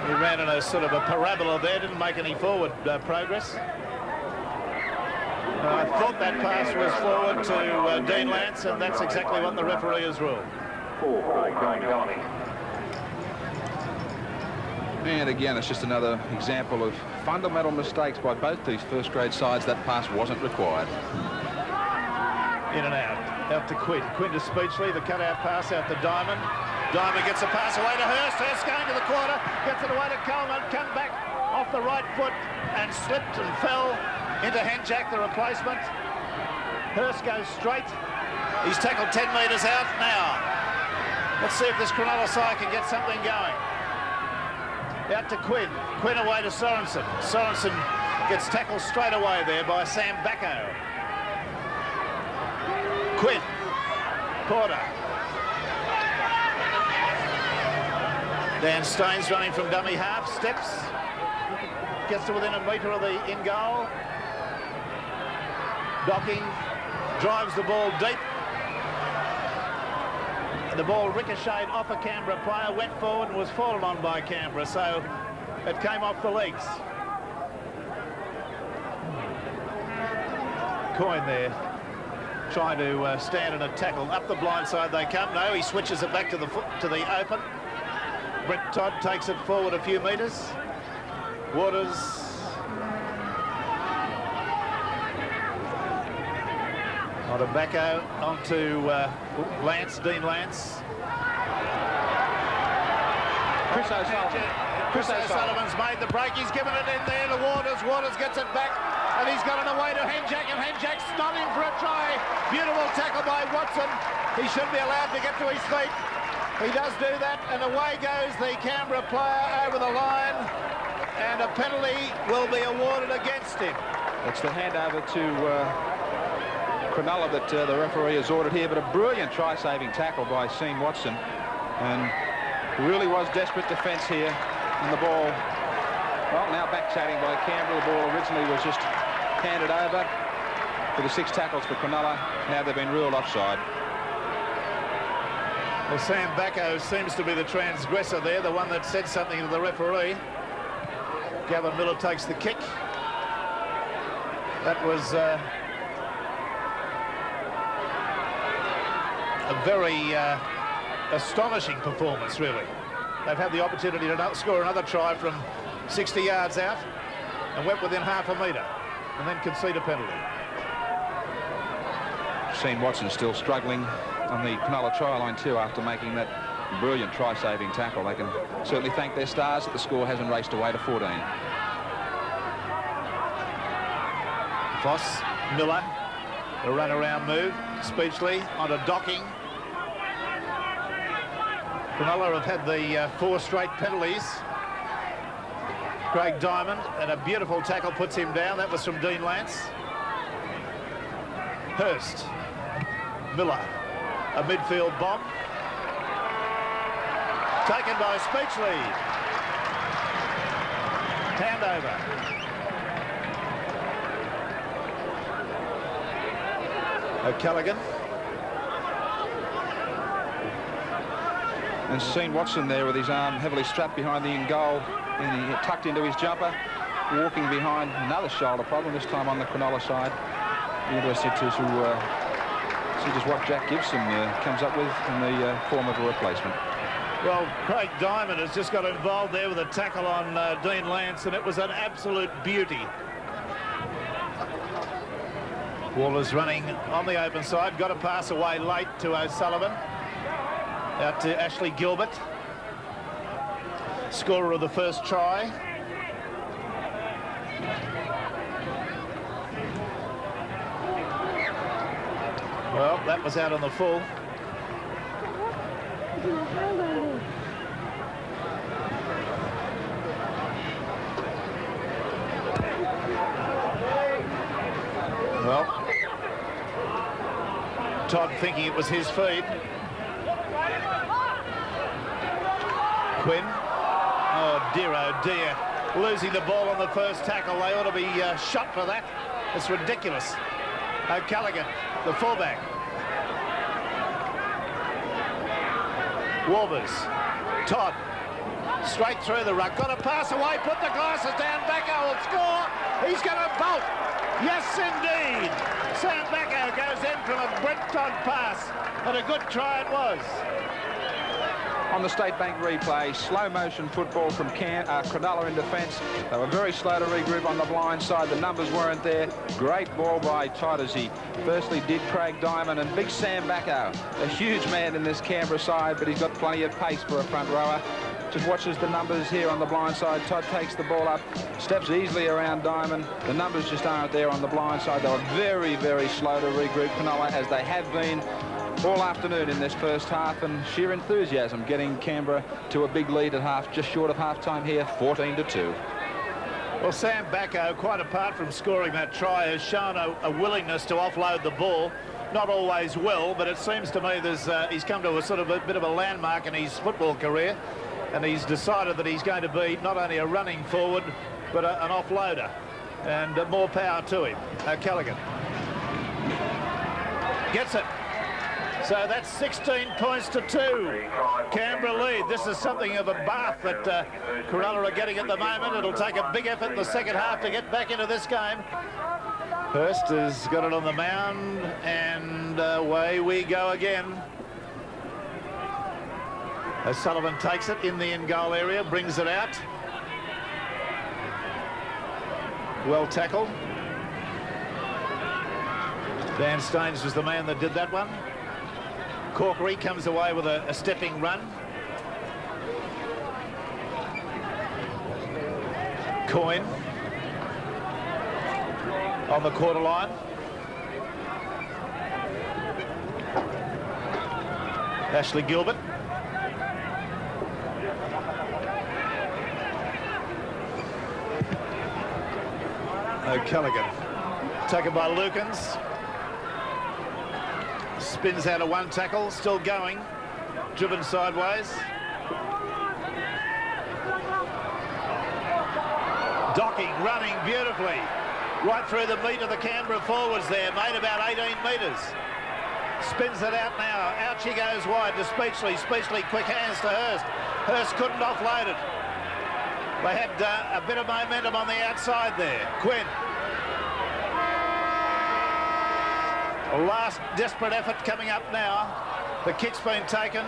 S2: He ran in a sort of a parabola there, didn't make any forward progress. I thought that pass was forward to Dean Lance, and that's exactly what the referee has ruled.
S3: And again, it's just another example of fundamental mistakes by both these first-grade sides. That pass wasn't required.
S2: In and out. Out to Quinn. Quinn to Speechley. The cut-out pass out to Diamond. Diamond gets a pass away to Hurst. Hurst going to the quarter. Gets it away to Coleman. Come back off the right foot and slipped and fell into Henjak, the replacement. Hurst goes straight. He's tackled 10 metres out now. Let's see if this Cronulla side can get something going. Out to Quinn. Quinn away to Sorensen. Sorensen gets tackled straight away there by Sam Backo. Quinn. Porter. Dan Stone's running from dummy half. Steps. Gets to within a metre of the in-goal. Docking drives the ball deep. The ball ricocheted off a Canberra player, went forward and was fallen on by Canberra, so it came off the legs. Coyne there, trying to stand in a tackle. Up the blind side they come. No, he switches it back to the open. Brett Todd takes it forward a few metres. Waters. On to Bacco, onto Dean Lance. Chris O'Sullivan's made the break. He's given it in there to Waters. Waters gets it back, and he's got it away to Henjack, and Henjack's not in for a try. Beautiful tackle by Watson. He should be allowed to get to his feet. He does do that, and away goes the Canberra player over the line, and a penalty will be awarded against him.
S3: It's the handover to Cronulla that the referee has ordered here, but a brilliant try-saving tackle by Sean Watson, and really was desperate defence here, and the ball, well, now back-chatting by Canberra. The ball originally was just handed over for the 6 tackles for Cronulla. Now they've been ruled offside.
S2: Well, Sam Bacco seems to be the transgressor there, the one that said something to the referee. Gavin Miller takes the kick. That was a very astonishing performance, really. They've had the opportunity to score another try from 60 yards out and went within half a metre and then concede a penalty.
S3: Sean Watson still struggling on the Cronulla try line too after making that brilliant try-saving tackle. They can certainly thank their stars that the score hasn't raced away to 14.
S2: Voss, Miller, the run-around move, Speechley onto Docking. Cronulla have had the 4 straight penalties. Craig Diamond, and a beautiful tackle puts him down. That was from Dean Lance. Hurst, Miller, a midfield bomb. Taken by Speechley. Handover. O'Callaghan.
S3: And Sean Watson there with his arm heavily strapped behind the in goal, and he tucked into his jumper, walking behind. Another shoulder problem, this time on the Cronulla side. Interested to see just what Jack Gibson comes up with in the form of a replacement.
S2: Well, Craig Diamond has just got involved there with a tackle on Dean Lance, and it was an absolute beauty. Waller's running on the open side, got a pass away late to O'Sullivan. Out to Ashley Gilbert, scorer of the first try. Well, that was out on the full. Well, Todd thinking it was his feed. Quinn. Oh dear, losing the ball on the first tackle. They ought to be shot for that. It's ridiculous. O'Callaghan, the fullback. Walbers, Todd, straight through the ruck, got a pass away, put the glasses down, Bacco will score, he's going to bolt. Yes indeed, Sam Bacco goes in from a Brett Todd pass, and a good try it was.
S3: On the State Bank replay, slow motion football from Cronulla in defence. They were very slow to regroup on the blind side. The numbers weren't there. Great ball by Todd as he firstly did Craig Diamond, and big Sam Bacco, a huge man in this Canberra side, but he's got plenty of pace for a front rower. Just watches the numbers here on the blind side. Todd takes the ball up, steps easily around Diamond. The numbers just aren't there on the blind side. They were very, very slow to regroup, Cronulla, as they have been all afternoon in this first half, and sheer enthusiasm getting Canberra to a big lead at half, just short of half-time here, 14-2.
S2: Well, Sam Bacco, quite apart from scoring that try, has shown a willingness to offload the ball. Not always well, but it seems to me he's come to a sort of a bit of a landmark in his football career, and he's decided that he's going to be not only a running forward, but an offloader, and more power to him. O'Callaghan gets it. So that's 16 points to 2. Canberra lead. This is something of a bath that Cronulla are getting at the moment. It'll take a big effort in the second half to get back into this game. Hurst has got it on the mound, and away we go again. As Sullivan takes it in the in-goal area, brings it out. Well tackled. Dan Staines was the man that did that one. Corkery comes away with a stepping run. Coyne on the quarter line. Ashley Gilbert. O'Callaghan. Taken by Lukens. Spins out of one tackle, still going. Driven sideways. Docking, running beautifully. Right through the meat of the Canberra forwards there, made about 18 metres. Spins it out now. Out she goes wide to Speechley. Speechley, quick hands to Hurst. Hurst couldn't offload it. They had a bit of momentum on the outside there. Quinn. Last desperate effort coming up now. The kick's been taken.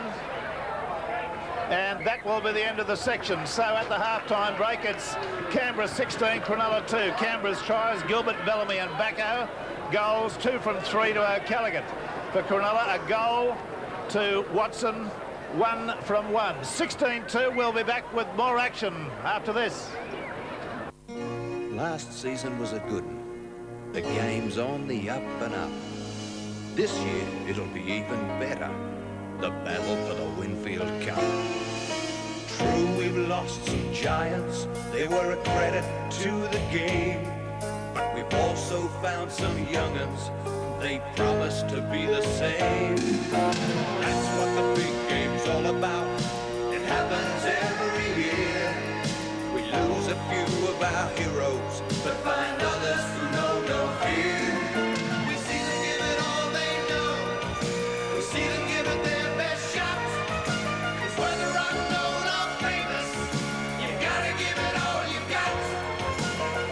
S2: And that will be the end of the section. So at the half-time break, it's Canberra 16, Cronulla 2. Canberra's tries, Gilbert, Bellamy and Bacco. Goals, 2 from 3 to O'Callaghan. For Cronulla, a goal to Watson, 1 from 1. 16-2, we'll be back with more action after this.
S8: Last season was a good one. The game's on the up and up. This year, it'll be even better. The battle for the Winfield Cup. True, we've lost some giants. They were a credit to the game. But we've also found some young'uns. They promise to be the same. That's what the big game's all about. It happens every year. We lose a few of our heroes, but find others who know no fear. We see them give it all they know. We see them give it their best shot. 'Cause whether unknown or famous, you gotta give it all you got.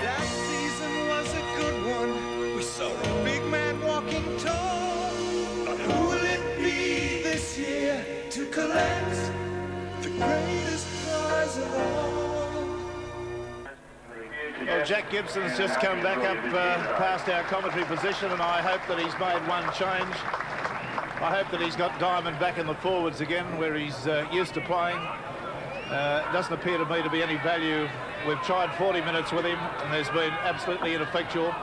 S8: That season was a good one. We saw a big man walking tall. But who will it be this year to collect the greatest prize of all?
S2: Well, Jack Gibson's just come back up past our commentary position, and I hope that he's made one change. I hope that he's got Diamond back in the forwards again, where he's used to playing. It doesn't appear to me to be any value. We've tried 40 minutes with him, and there's been absolutely ineffectual.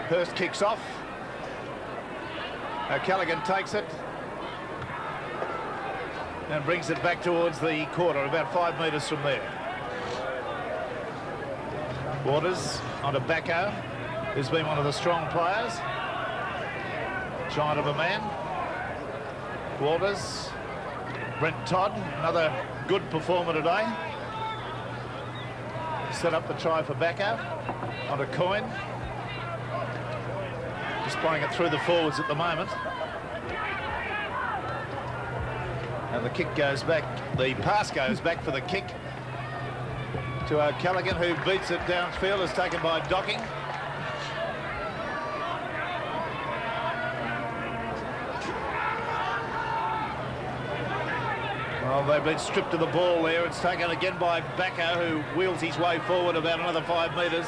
S2: Hurst kicks off. O'Callaghan takes it and brings it back towards the quarter, about 5 metres from there. Waters onto Bacco, who's been one of the strong players. Giant of a man. Waters. Brent Todd, another good performer today. Set up the try for Bacco. Onto Coyne. Just playing it through the forwards at the moment. And the kick goes back, the pass goes back for the kick to O'Callaghan, who beats it downfield, is taken by Docking. Well, they've been stripped of the ball there. It's taken again by Bacco, who wheels his way forward about another 5 metres.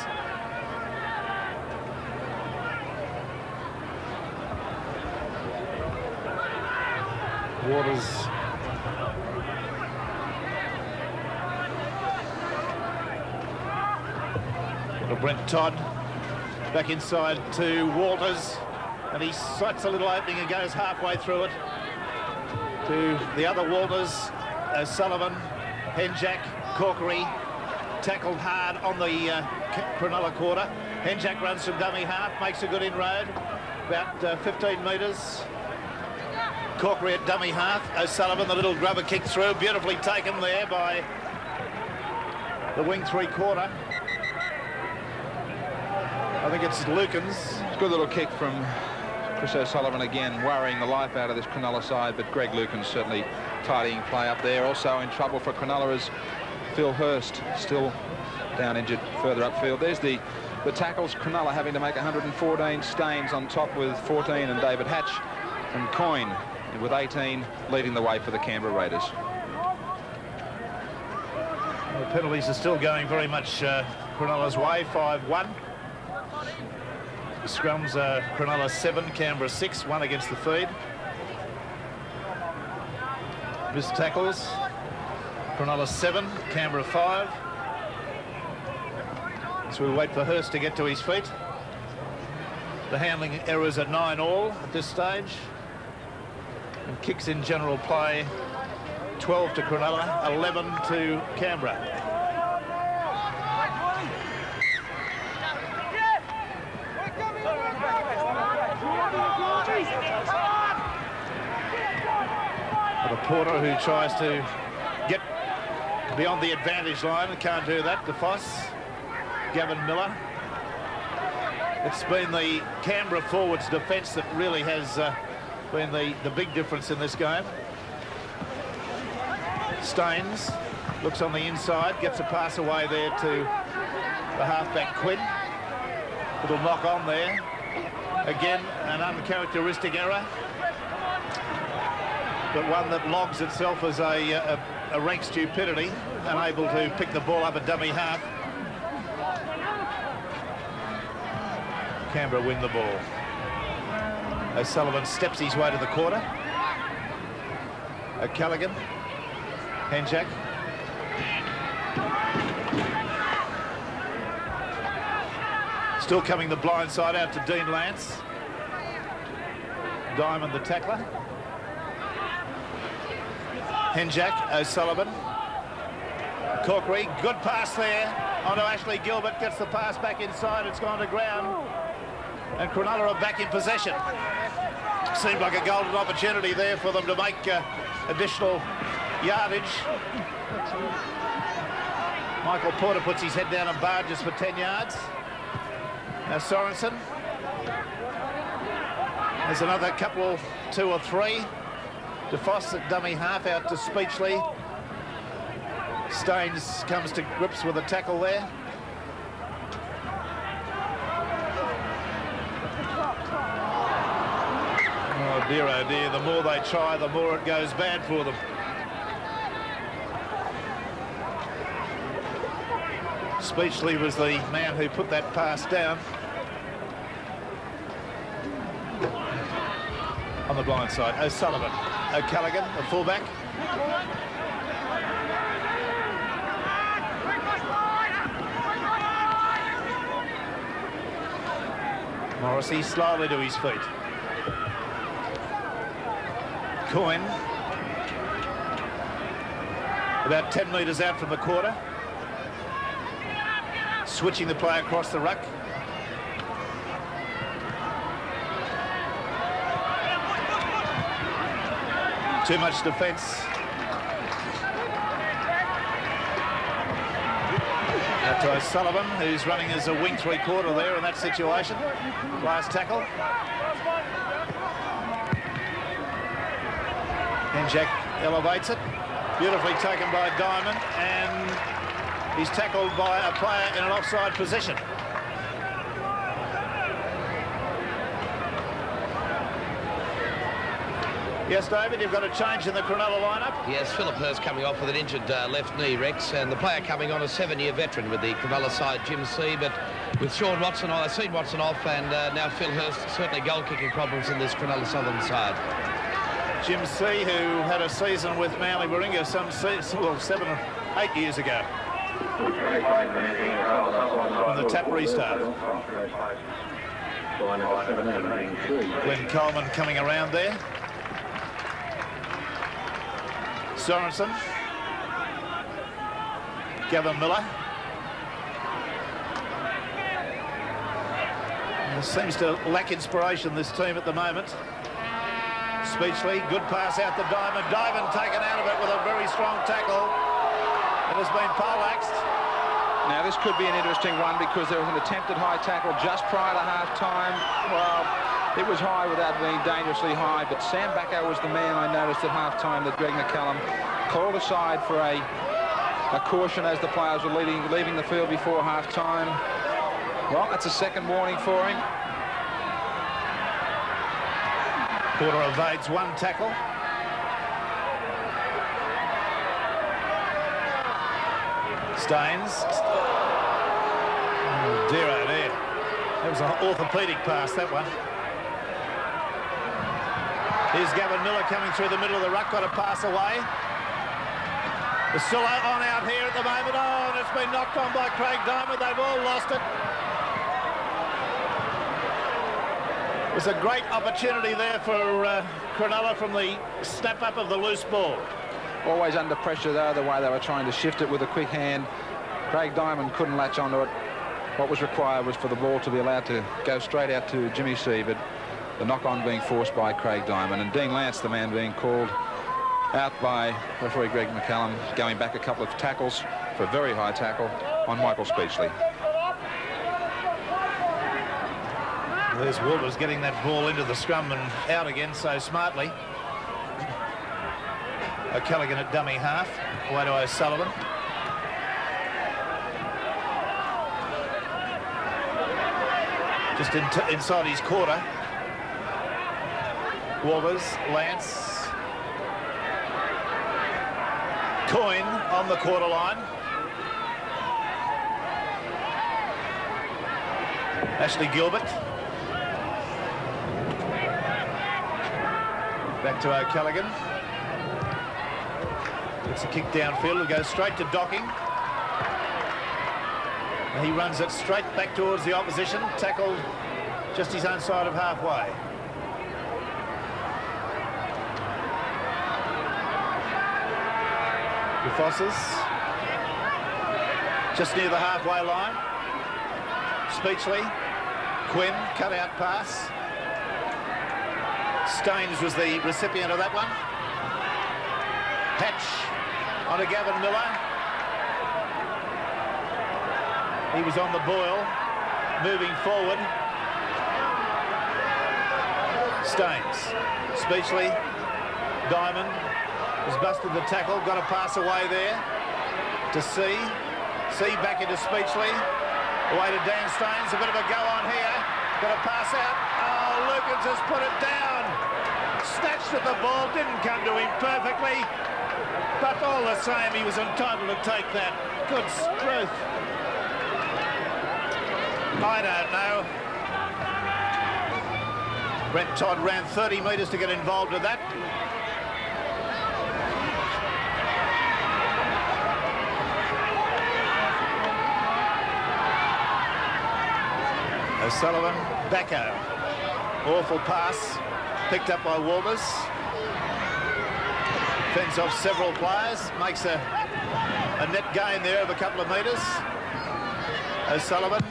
S2: Waters. Brent Todd back inside to Walters, and he sights a little opening and goes halfway through it to the other Walters. Sullivan, Henjack, Corkery, tackled hard on the Cronulla quarter. Henjack runs from dummy half, makes a good inroad, about 15 metres. Corkery at dummy half. O'Sullivan, the little grubber kick through, beautifully taken there by the wing three-quarter. I think it's Lukens.
S3: Good little kick from Chris O'Sullivan again worrying the life out of this Cronulla side, but Greg Lucan's certainly tidying play up there. Also in trouble for Cronulla is Phil Hurst, still down injured further upfield. There's the tackles. Cronulla having to make 114. Staines on top with 14, and David Hatch and Coyne with 18 leading the way for the Canberra Raiders.
S2: The penalties are still going very much Cronulla's way. 5-1. The scrums are Cronulla 7, Canberra 6, 1 against the feed. Missed tackles, Cronulla 7, Canberra 5. So we wait for Hurst to get to his feet. The handling errors at 9 all at this stage. And kicks in general play, 12 to Cronulla, 11 to Canberra. The Porter, who tries to get beyond the advantage line and can't do that. DeFoss, Gavin Miller. It's been the Canberra forwards defence that really has been the big difference in this game. Staines looks on the inside, gets a pass away there to the halfback Quinn. Little knock on there. Again, an uncharacteristic error, but one that logs itself as a rank stupidity, unable to pick the ball up a dummy half. Canberra win the ball. O'Sullivan steps his way to the quarter. O'Callaghan, Henjak. Still coming the blind side out to Dean Lance. Diamond the tackler. Henjak, O'Sullivan. Corkery, good pass there onto Ashley Gilbert, gets the pass back inside, it's gone to ground. And Cronulla are back in possession. Seemed like a golden opportunity there for them to make additional yardage. Michael Porter puts his head down and barges for 10 yards. Now Sorensen. There's another couple, 2 or 3. DeFoss at dummy half out to Speechley. Staines comes to grips with a tackle there. Oh dear, the more they try, the more it goes bad for them. Speechley was the man who put that pass down. On the blind side, O'Sullivan. O'Callaghan, the fullback. Morrissey slowly to his feet. Coyne. About 10 metres out from the quarter. Switching the play across the ruck. Too much defence. Now to O'Sullivan, who's running as a wing three-quarter there in that situation. Last tackle. Henjak elevates it. Beautifully taken by Diamond, and he's tackled by a player in an offside position. Yes, David, you've got a change in the Cronulla lineup.
S4: Yes, Philip Hurst coming off with an injured left knee, Rex, and the player coming on a 7-year veteran with the Cronulla side, Jim C. But with Sean Watson, I've seen Watson off, and now Phil Hurst, certainly goal-kicking problems in this Cronulla Southern side.
S2: Jim C., who had a season with Manly Warringah some 7 or 8 years ago. On the tap restart. Glenn Coleman coming around there. Sorensen. Gavin Miller. And it seems to lack inspiration, this team, at the moment. Speechley, good pass out to Diamond. Diamond taken out of it with a very strong tackle. It has been poleaxed.
S3: Now this could be an interesting one because there was an attempted high tackle just prior to half-time. Well, It was high without being dangerously high, but Sam Bacco was the man I noticed at half-time that Greg McCallum called aside for a caution as the players were leaving the field before half-time. Well, that's a second warning for him.
S2: Porter evades one tackle. Staines. Oh dear, oh dear. That was an orthopaedic pass, that one. Here's Gavin Miller coming through the middle of the ruck, got a pass away. It's still on out here at the moment. Oh, and it's been knocked on by Craig Diamond. They've all lost it. There's a great opportunity there for Cronulla from the snap up of the loose ball.
S3: Always under pressure, though, the way they were trying to shift it with a quick hand. Craig Diamond couldn't latch onto it. What was required was for the ball to be allowed to go straight out to Jimmy C, but the knock-on being forced by Craig Diamond. And Dean Lance, the man being called out by referee Greg McCallum, going back a couple of tackles for a very high tackle on Michael Speechley.
S2: There's Walters getting that ball into the scrum and out again so smartly. O'Callaghan at dummy half, away to O'Sullivan. Just inside his quarter. Walters, Lance. Coyne on the quarter line. Ashley Gilbert. Back to O'Callaghan. It's a kick downfield. It goes straight to Docking. And he runs it straight back towards the opposition. Tackled just his own side of halfway. Fosses just near the halfway line. Speechley, Quinn, cut out pass. Staines was the recipient of that one. Hatch onto Gavin Miller. He was on the boil, moving forward. Staines, Speechley, Diamond. Has busted the tackle, got a pass away there to C. C back into Speechley. Away to Dan Staines, a bit of a go on here. Got a pass out. Oh, Lukens has put it down. Snatched at the ball, didn't come to him perfectly. But all the same, he was entitled to take that. Good strength. I don't know. Brent Todd ran 30 metres to get involved with that. O'Sullivan, Bacco. Awful pass, picked up by Walters. Fends off several players, makes a net gain there of a couple of metres. O'Sullivan.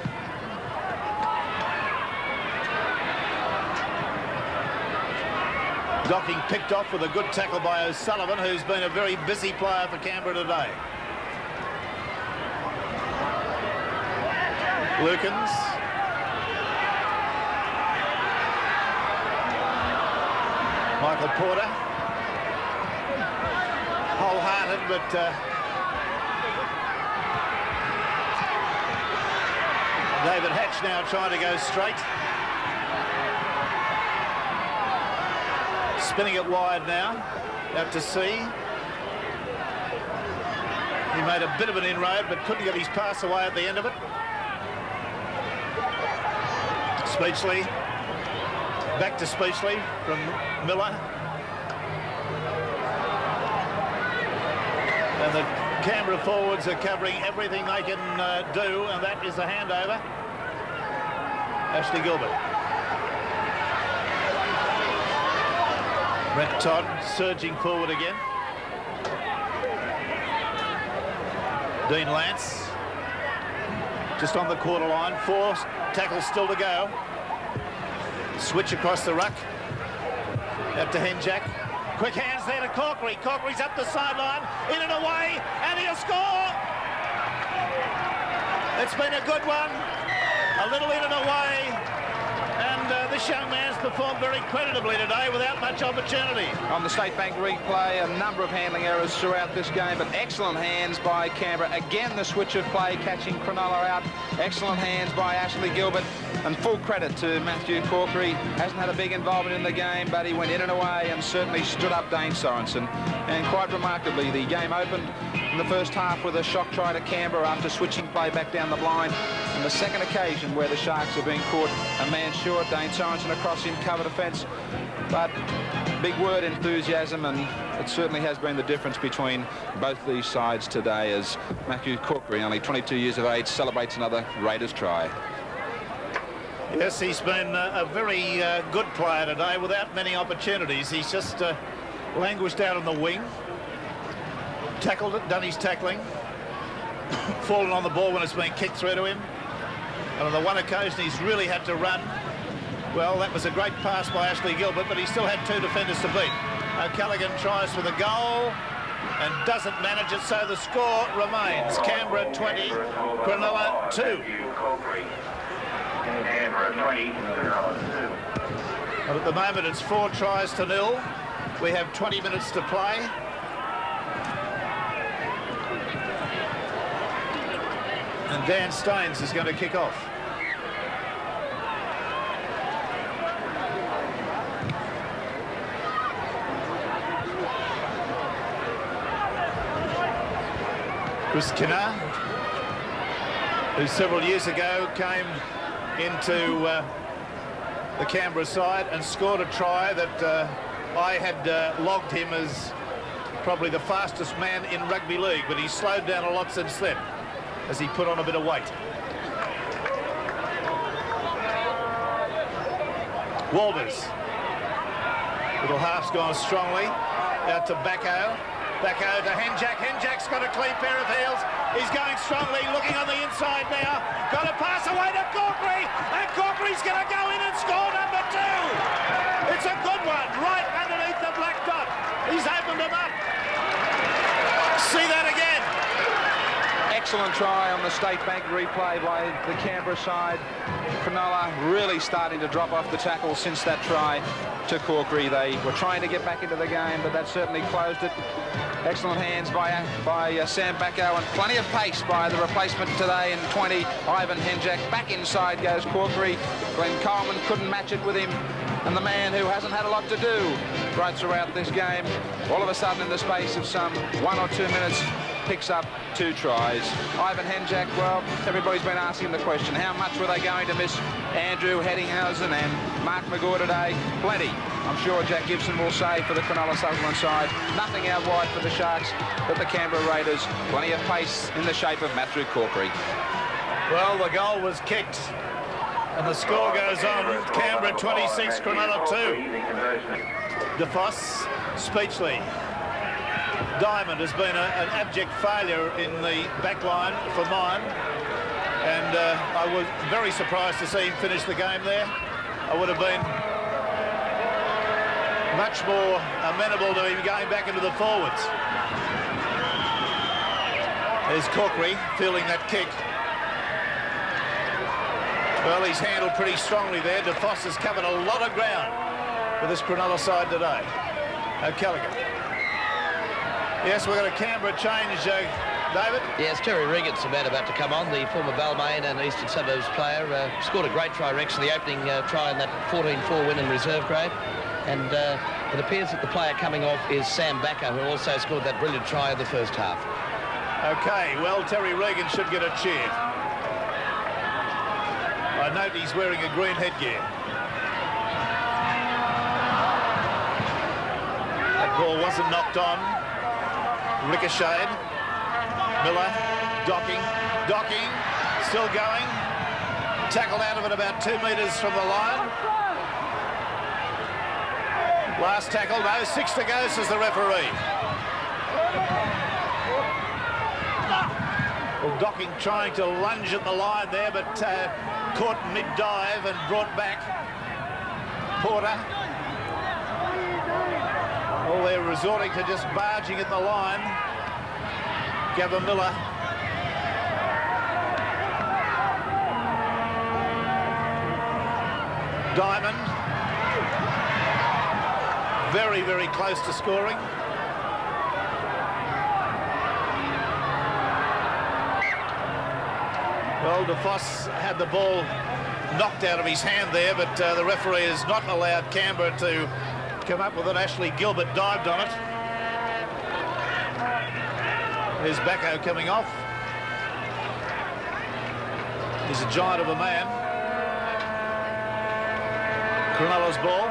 S2: Docking picked off with a good tackle by O'Sullivan, who's been a very busy player for Canberra today. Lukens. Michael Porter, wholehearted, but David Hatch now trying to go straight. Spinning it wide now, out to C. He made a bit of an inroad, but couldn't get his pass away at the end of it. Speechley. Back to Speechley from Miller. And the Canberra forwards are covering everything they can do, and that is the handover. Ashley Gilbert. Brent Todd surging forward again. Dean Lance. Just on the quarter line. 4 tackles still to go. Switch across the ruck. Out to Henjack. Quick hands there to Corkery. Corkery's up the sideline. In and away. And he'll score. It's been a good one. A little in and away. And this young man's performed very creditably today without much opportunity.
S3: On the State Bank replay, a number of handling errors throughout this game, but excellent hands by Canberra. Again, the switch of play, catching Cronulla out. Excellent hands by Ashley Gilbert, and full credit to Matthew Corkery. Hasn't had a big involvement in the game, but he went in and away and certainly stood up Dane Sorensen. And quite remarkably, the game opened in the first half with a shock try to Canberra after switching play back down the blind. And the second occasion where the Sharks are being caught a man short, Dane Sorensen across in cover defence. But big word, enthusiasm, and it certainly has been the difference between both these sides today as Matthew Corkery, only 22 years of age, celebrates another Raiders try.
S2: Yes, he's been a very good player today without many opportunities. He's just languished out on the wing, tackled it, done his tackling, fallen on the ball when it's been kicked through to him. And on the one occasion he's really had to run. Well, that was a great pass by Ashley Gilbert, but he still had two defenders to beat. O'Callaghan tries for the goal and doesn't manage it, so the score remains Canberra 20, Cronulla 2. And at the moment it's 4 tries to 0. We have 20 minutes to play. And Dan Staines is going to kick off. Chris Kinnar, who several years ago came into the Canberra side and scored a try that I had logged him as probably the fastest man in rugby league, but he's slowed down a lot since then as he put on a bit of weight. Walters. Little half's gone strongly. Out to Bacco. Bacco to Henjack. Henjack's got a clean pair of heels. He's going strongly, looking on the inside now. Got a pass away to Corkery, and Corkery's going to go in and score number 2. It's a good one, right underneath the black dot. He's opened them up. See that again.
S3: Excellent try on the State Bank replay by the Canberra side. Cronulla really starting to drop off the tackle since that try to Corkery. They were trying to get back into the game, but that certainly closed it. Excellent hands by Sam Bacco, and plenty of pace by the replacement today in 20, Ivan Henjack. Back inside goes Corkery. Glenn Coleman couldn't match it with him. And the man who hasn't had a lot to do right throughout this game, all of a sudden in the space of some 1 or 2 minutes, picks up 2 tries. Ivan Henjack, well, everybody's been asking the question, how much were they going to miss Andrew Heddinghausen and Mark McGaw today? Plenty. I'm sure Jack Gibson will say for the Cronulla Sutherland side. Nothing out wide for the Sharks, but the Canberra Raiders. Plenty of pace in the shape of Matthew Corkery.
S2: Well, the goal was kicked, and the score goes on. Canberra 26, Cronulla 2. DeFoss, Speechley. Diamond has been an abject failure in the back line for mine, and I was very surprised to see him finish the game there. I would have been much more amenable to him going back into the forwards. There's Corkery feeling that kick. Well, he's handled pretty strongly there. DeFoss has covered a lot of ground for this Cronulla side today. O'Callaghan. Yes, we've got a Canberra change, David.
S4: Yes, Terry Regent's about to come on, the former Balmain and Eastern Suburbs player. Scored a great try, Rex, in the opening try in that 14-4 win in reserve grade. And it appears that the player coming off is Sam Bacco, who also scored that brilliant try in the first half.
S2: OK, well, Terry Regan should get a cheer. I note he's wearing a green headgear. That ball wasn't knocked on. Ricocheted. Miller, docking, still going. Tackled out of it about 2 metres from the line. Last tackle, no, 6 to go, says the referee. Well, Docking trying to lunge at the line there, but caught mid-dive and brought back. Porter. Well, they're resorting to just barging at the line. Gavin Miller. Diamond. Very, very close to scoring. Well, DeFoss had the ball knocked out of his hand there, but the referee has not allowed Canberra to come up with it. Ashley Gilbert dived on it. There's Bacco coming off. He's a giant of a man. Cronulla's ball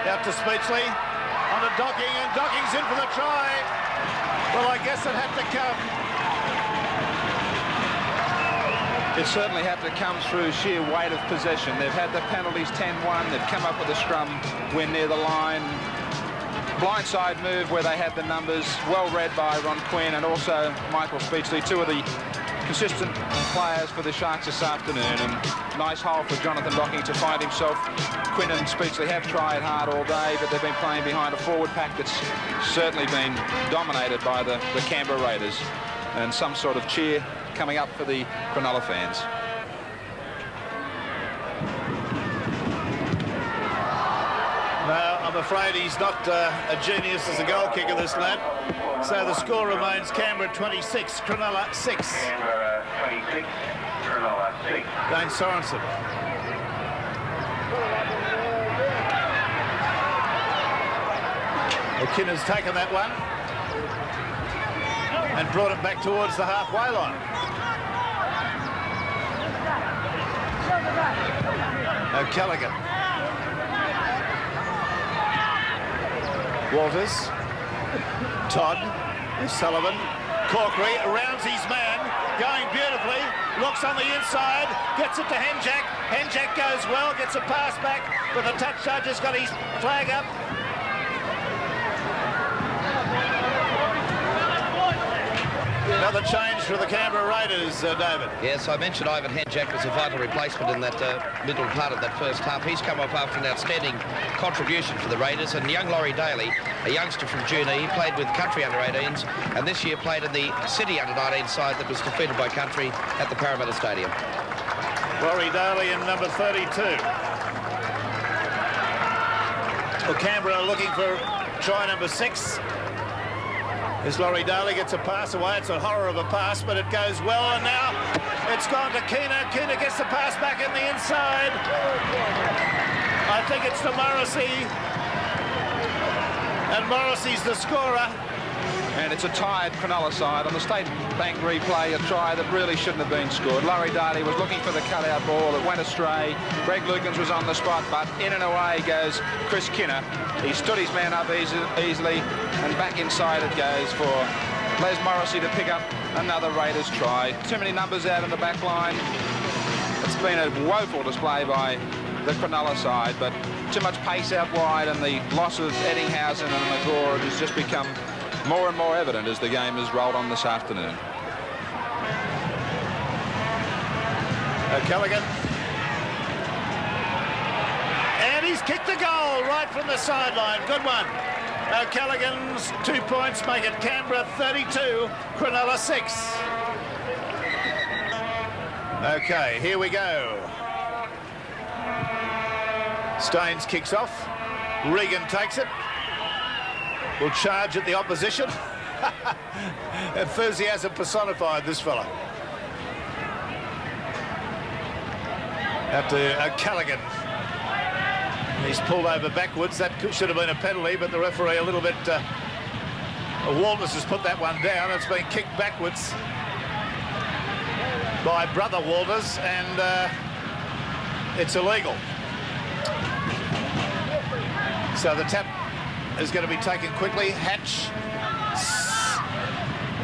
S2: out to Speechley on a Docking, and Docking's in for the try. Well, I guess it had to come.
S3: It certainly had to come through sheer weight of possession. They've had the penalties 10-1. They've come up with a scrum win near the line. Blindside move where they had the numbers. Well read by Ron Quinn and also Michael Speechley, two of the consistent players for the Sharks this afternoon. And nice hole for Jonathan Docking to find himself. Quinn and Speechley have tried hard all day, but they've been playing behind a forward pack that's certainly been dominated by the Canberra Raiders. And some sort of cheer coming up for the Cronulla fans.
S2: No, I'm afraid he's not a genius as a goal kicker, this lad. So the score remains Canberra 26, Cronulla 6.
S11: Canberra 26, Cronulla 6.
S2: Dane Sorensen. McKinnon's taken that one and brought it back towards the halfway line. O'Callaghan. Walters. Todd. Sullivan. Corkery rounds his man, going beautifully, looks on the inside, gets it to Henjack. Henjack goes well, gets a pass back, but the touch judge has got his flag up. Another change for the Canberra Raiders, David.
S4: Yes, I mentioned Ivan Henjack was a vital replacement in that middle part of that first half. He's come off after an outstanding contribution for the Raiders. And young Laurie Daly, a youngster from Junee, he played with Country under-18s and this year played in the City under-19 side that was defeated by Country at the Parramatta Stadium.
S2: Laurie Daly in number 32. Well, Canberra looking for try number 6. As Laurie Daly gets a pass away, it's a horror of a pass, but it goes well, and now it's gone to Keena. Keena gets the pass back in the inside. I think it's to Morrissey, and Morrissey's the scorer.
S3: And it's a tired Cronulla side. On the State Bank replay, a try that really shouldn't have been scored. Laurie Daly was looking for the cutout ball. It went astray. Greg Lukens was on the spot, but in and away goes Chris Kinner. He stood his man up easily, and back inside it goes for Les Morrissey to pick up another Raiders try. Too many numbers out in the back line. It's been a woeful display by the Cronulla side, but too much pace out wide, and the loss of Eddinghausen and McGraw has just become more and more evident as the game has rolled on this afternoon.
S2: O'Callaghan. And he's kicked the goal right from the sideline. Good one. O'Callaghan's 2 points make it Canberra 32, Cronulla 6. Okay, here we go. Staines kicks off. Regan takes it. Will charge at the opposition. Enthusiasm personified, this fella. Out to O'Callaghan. He's pulled over backwards. That should have been a penalty, but the referee a little bit... Walters has put that one down. It's been kicked backwards by brother Walters, and it's illegal. So the tap is going to be taken quickly. Hatch.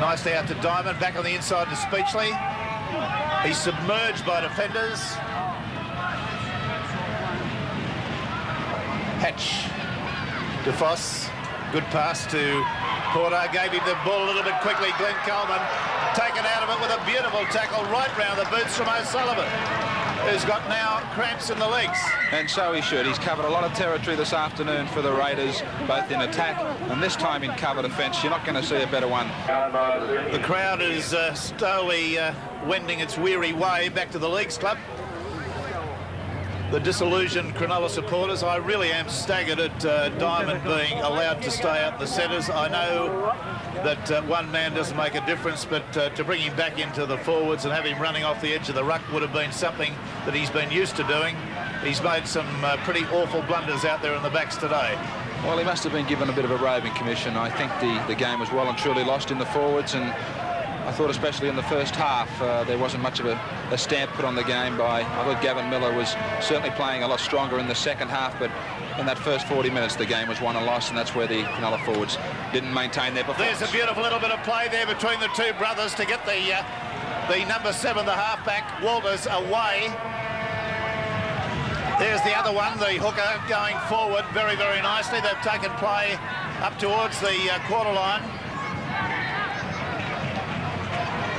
S2: Nicely out to Diamond. Back on the inside to Speechley. He's submerged by defenders. Hatch. DeFoss. Good pass to Porter. Gave him the ball a little bit quickly. Glenn Coleman taken out of it with a beautiful tackle right round the boots from O'Sullivan, who's got now cramps in the legs.
S3: And so he should. He's covered a lot of territory this afternoon for the Raiders, both in attack and this time in cover defence. You're not going to see a better one.
S2: The crowd is slowly wending its weary way back to the Leagues Club. the disillusioned Cronulla supporters. I really am staggered at Diamond being allowed to stay out in the centres. I know that one man doesn't make a difference, but to bring him back into the forwards and have him running off the edge of the ruck would have been something that he's been used to doing. He's made some pretty awful blunders out there in the backs today.
S3: Well, he must have been given a bit of a roving commission. I think the game was well and truly lost in the forwards, and I thought especially in the first half there wasn't much of a stamp put on the game by... I thought Gavin Miller was certainly playing a lot stronger in the second half, but in that first 40 minutes the game was won and lost, and that's where the Cronulla forwards didn't maintain their performance.
S2: There's a beautiful little bit of play there between the two brothers to get the number 7, the halfback, Walters, away. There's the other one, the hooker, going forward very, very nicely. They've taken play up towards the quarter line.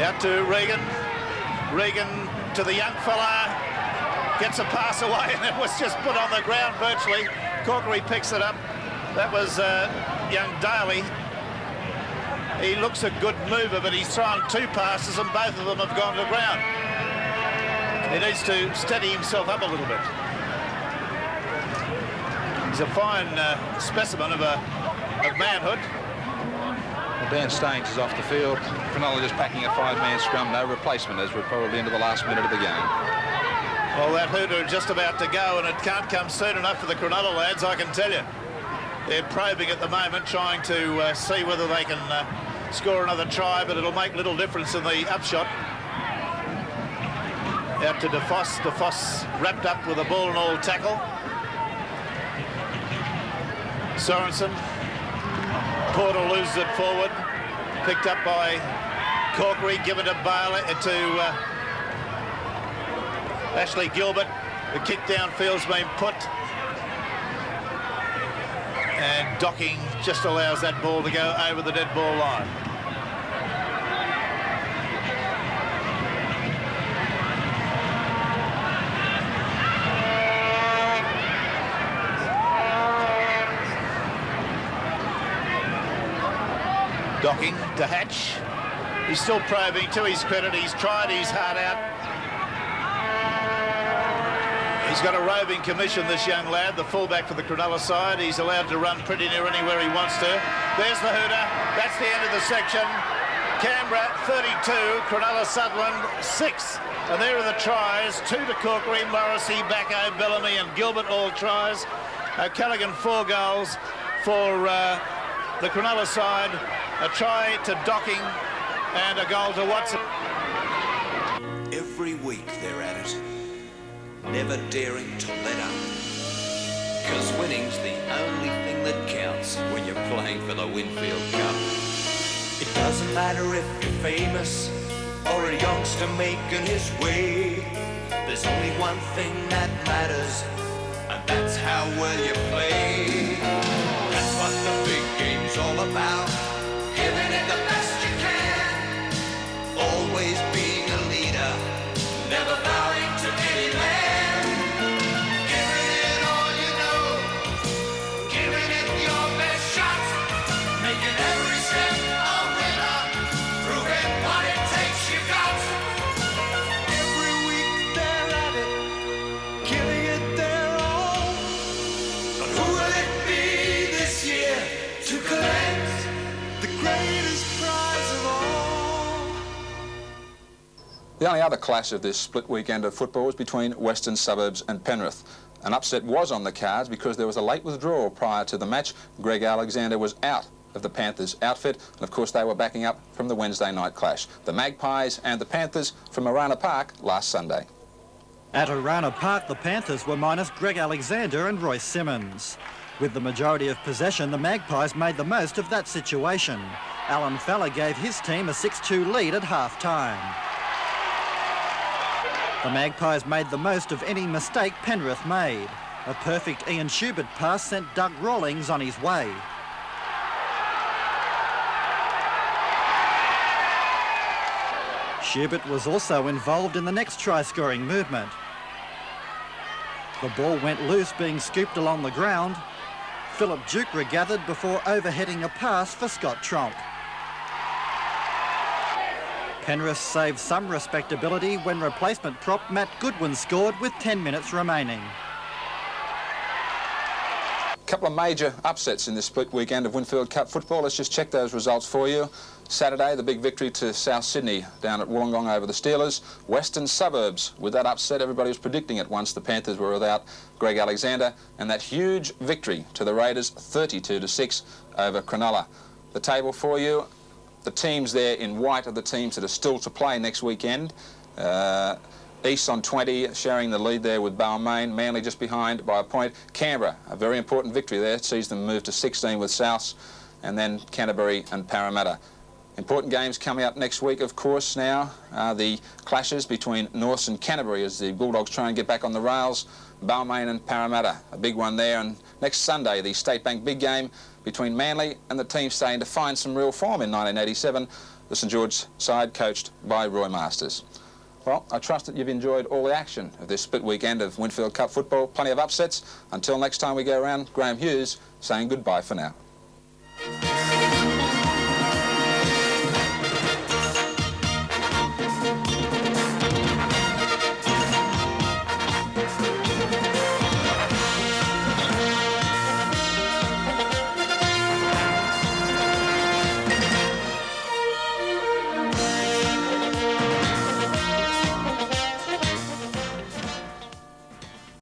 S2: Out to Regan. Regan to the young fella. Gets a pass away, and it was just put on the ground virtually. Corkery picks it up. That was young Daly. He looks a good mover, but he's thrown 2 passes, and both of them have gone to the ground. He needs to steady himself up a little bit. He's a fine specimen of manhood.
S3: Well, Dan Staines is off the field. Cronulla just packing a 5-man scrum, no replacement, as we're probably into the last minute of the game.
S2: Well, that hooter is just about to go, and it can't come soon enough for the Cronulla lads, I can tell you. They're probing at the moment, trying to see whether they can score another try, but it'll make little difference in the upshot. Out to DeFoss. DeFoss wrapped up with a ball and all tackle. Sorensen. Porter loses it forward. Picked up by Corkery, given to Bailey, to Ashley Gilbert. The kick downfield's been put. And Docking just allows that ball to go over the dead ball line. Docking to Hatch. He's still probing. To his credit, he's tried his heart out. He's got a roving commission, this young lad, the fullback for the Cronulla side. He's allowed to run pretty near anywhere he wants to. There's the hooter. That's the end of the section. Canberra 32, Cronulla Sutherland 6. And there are the tries. 2 to Corkery, Morrissey, Bacco, Bellamy and Gilbert, all tries. Callaghan 4 goals for the Cronulla side. A try to Docking and a goal to Watson.
S8: Every week they're at it, never daring to let up. 'Cause winning's the only thing that counts when you're playing for the Winfield Cup. It doesn't matter if you're famous or a youngster making his way. There's only one thing that matters, and that's how well you play. That's what the big game's all about. Giving it the best you can. Always being a leader, never bowing to any man. Giving it all you know, giving it your best shot. Making every step a winner, proving what it takes you got. Every week they're at it, giving it their all. But who will it be this year to collect the greatest prize of all?
S1: The only other clash of this split weekend of football was between Western Suburbs and Penrith. An upset was on the cards because there was a late withdrawal prior to the match. Greg Alexander was out of the Panthers outfit, and of course they were backing up from the Wednesday night clash. The Magpies and the Panthers from Arana Park last Sunday.
S12: At Arana Park, the Panthers were minus Greg Alexander and Royce Simmons. With the majority of possession, the Magpies made the most of that situation. Alan Feller gave his team a 6-2 lead at half-time. The Magpies made the most of any mistake Penrith made. A perfect Ian Schubert pass sent Doug Rawlings on his way. Schubert was also involved in the next try-scoring movement. The ball went loose, being scooped along the ground. Philip Duke regathered before overheading a pass for Scott Tronk. Penrith saved some respectability when replacement prop Matt Goodwin scored with 10 minutes remaining.
S1: A couple of major upsets in this split weekend of Winfield Cup football. Let's just check those results for you. Saturday, the big victory to South Sydney down at Wollongong over the Steelers. Western Suburbs, with that upset, everybody was predicting it once the Panthers were without Greg Alexander, and that huge victory to the Raiders, 32-6 over Cronulla. The table for you, the teams there in white are the teams that are still to play next weekend. East on 20, sharing the lead there with Balmain. Manly just behind by a point. Canberra, a very important victory there, sees them move to 16 with Souths, and then Canterbury and Parramatta. Important games coming up next week, of course, now. The clashes between Norths and Canterbury as the Bulldogs try and get back on the rails. Balmain and Parramatta, a big one there. And next Sunday, the State Bank big game between Manly and the team starting to find some real form in 1987, the St George side coached by Roy Masters. Well, I trust that you've enjoyed all the action of this split weekend of Winfield Cup football. Plenty of upsets. Until next time we go around, Graeme Hughes saying goodbye for now.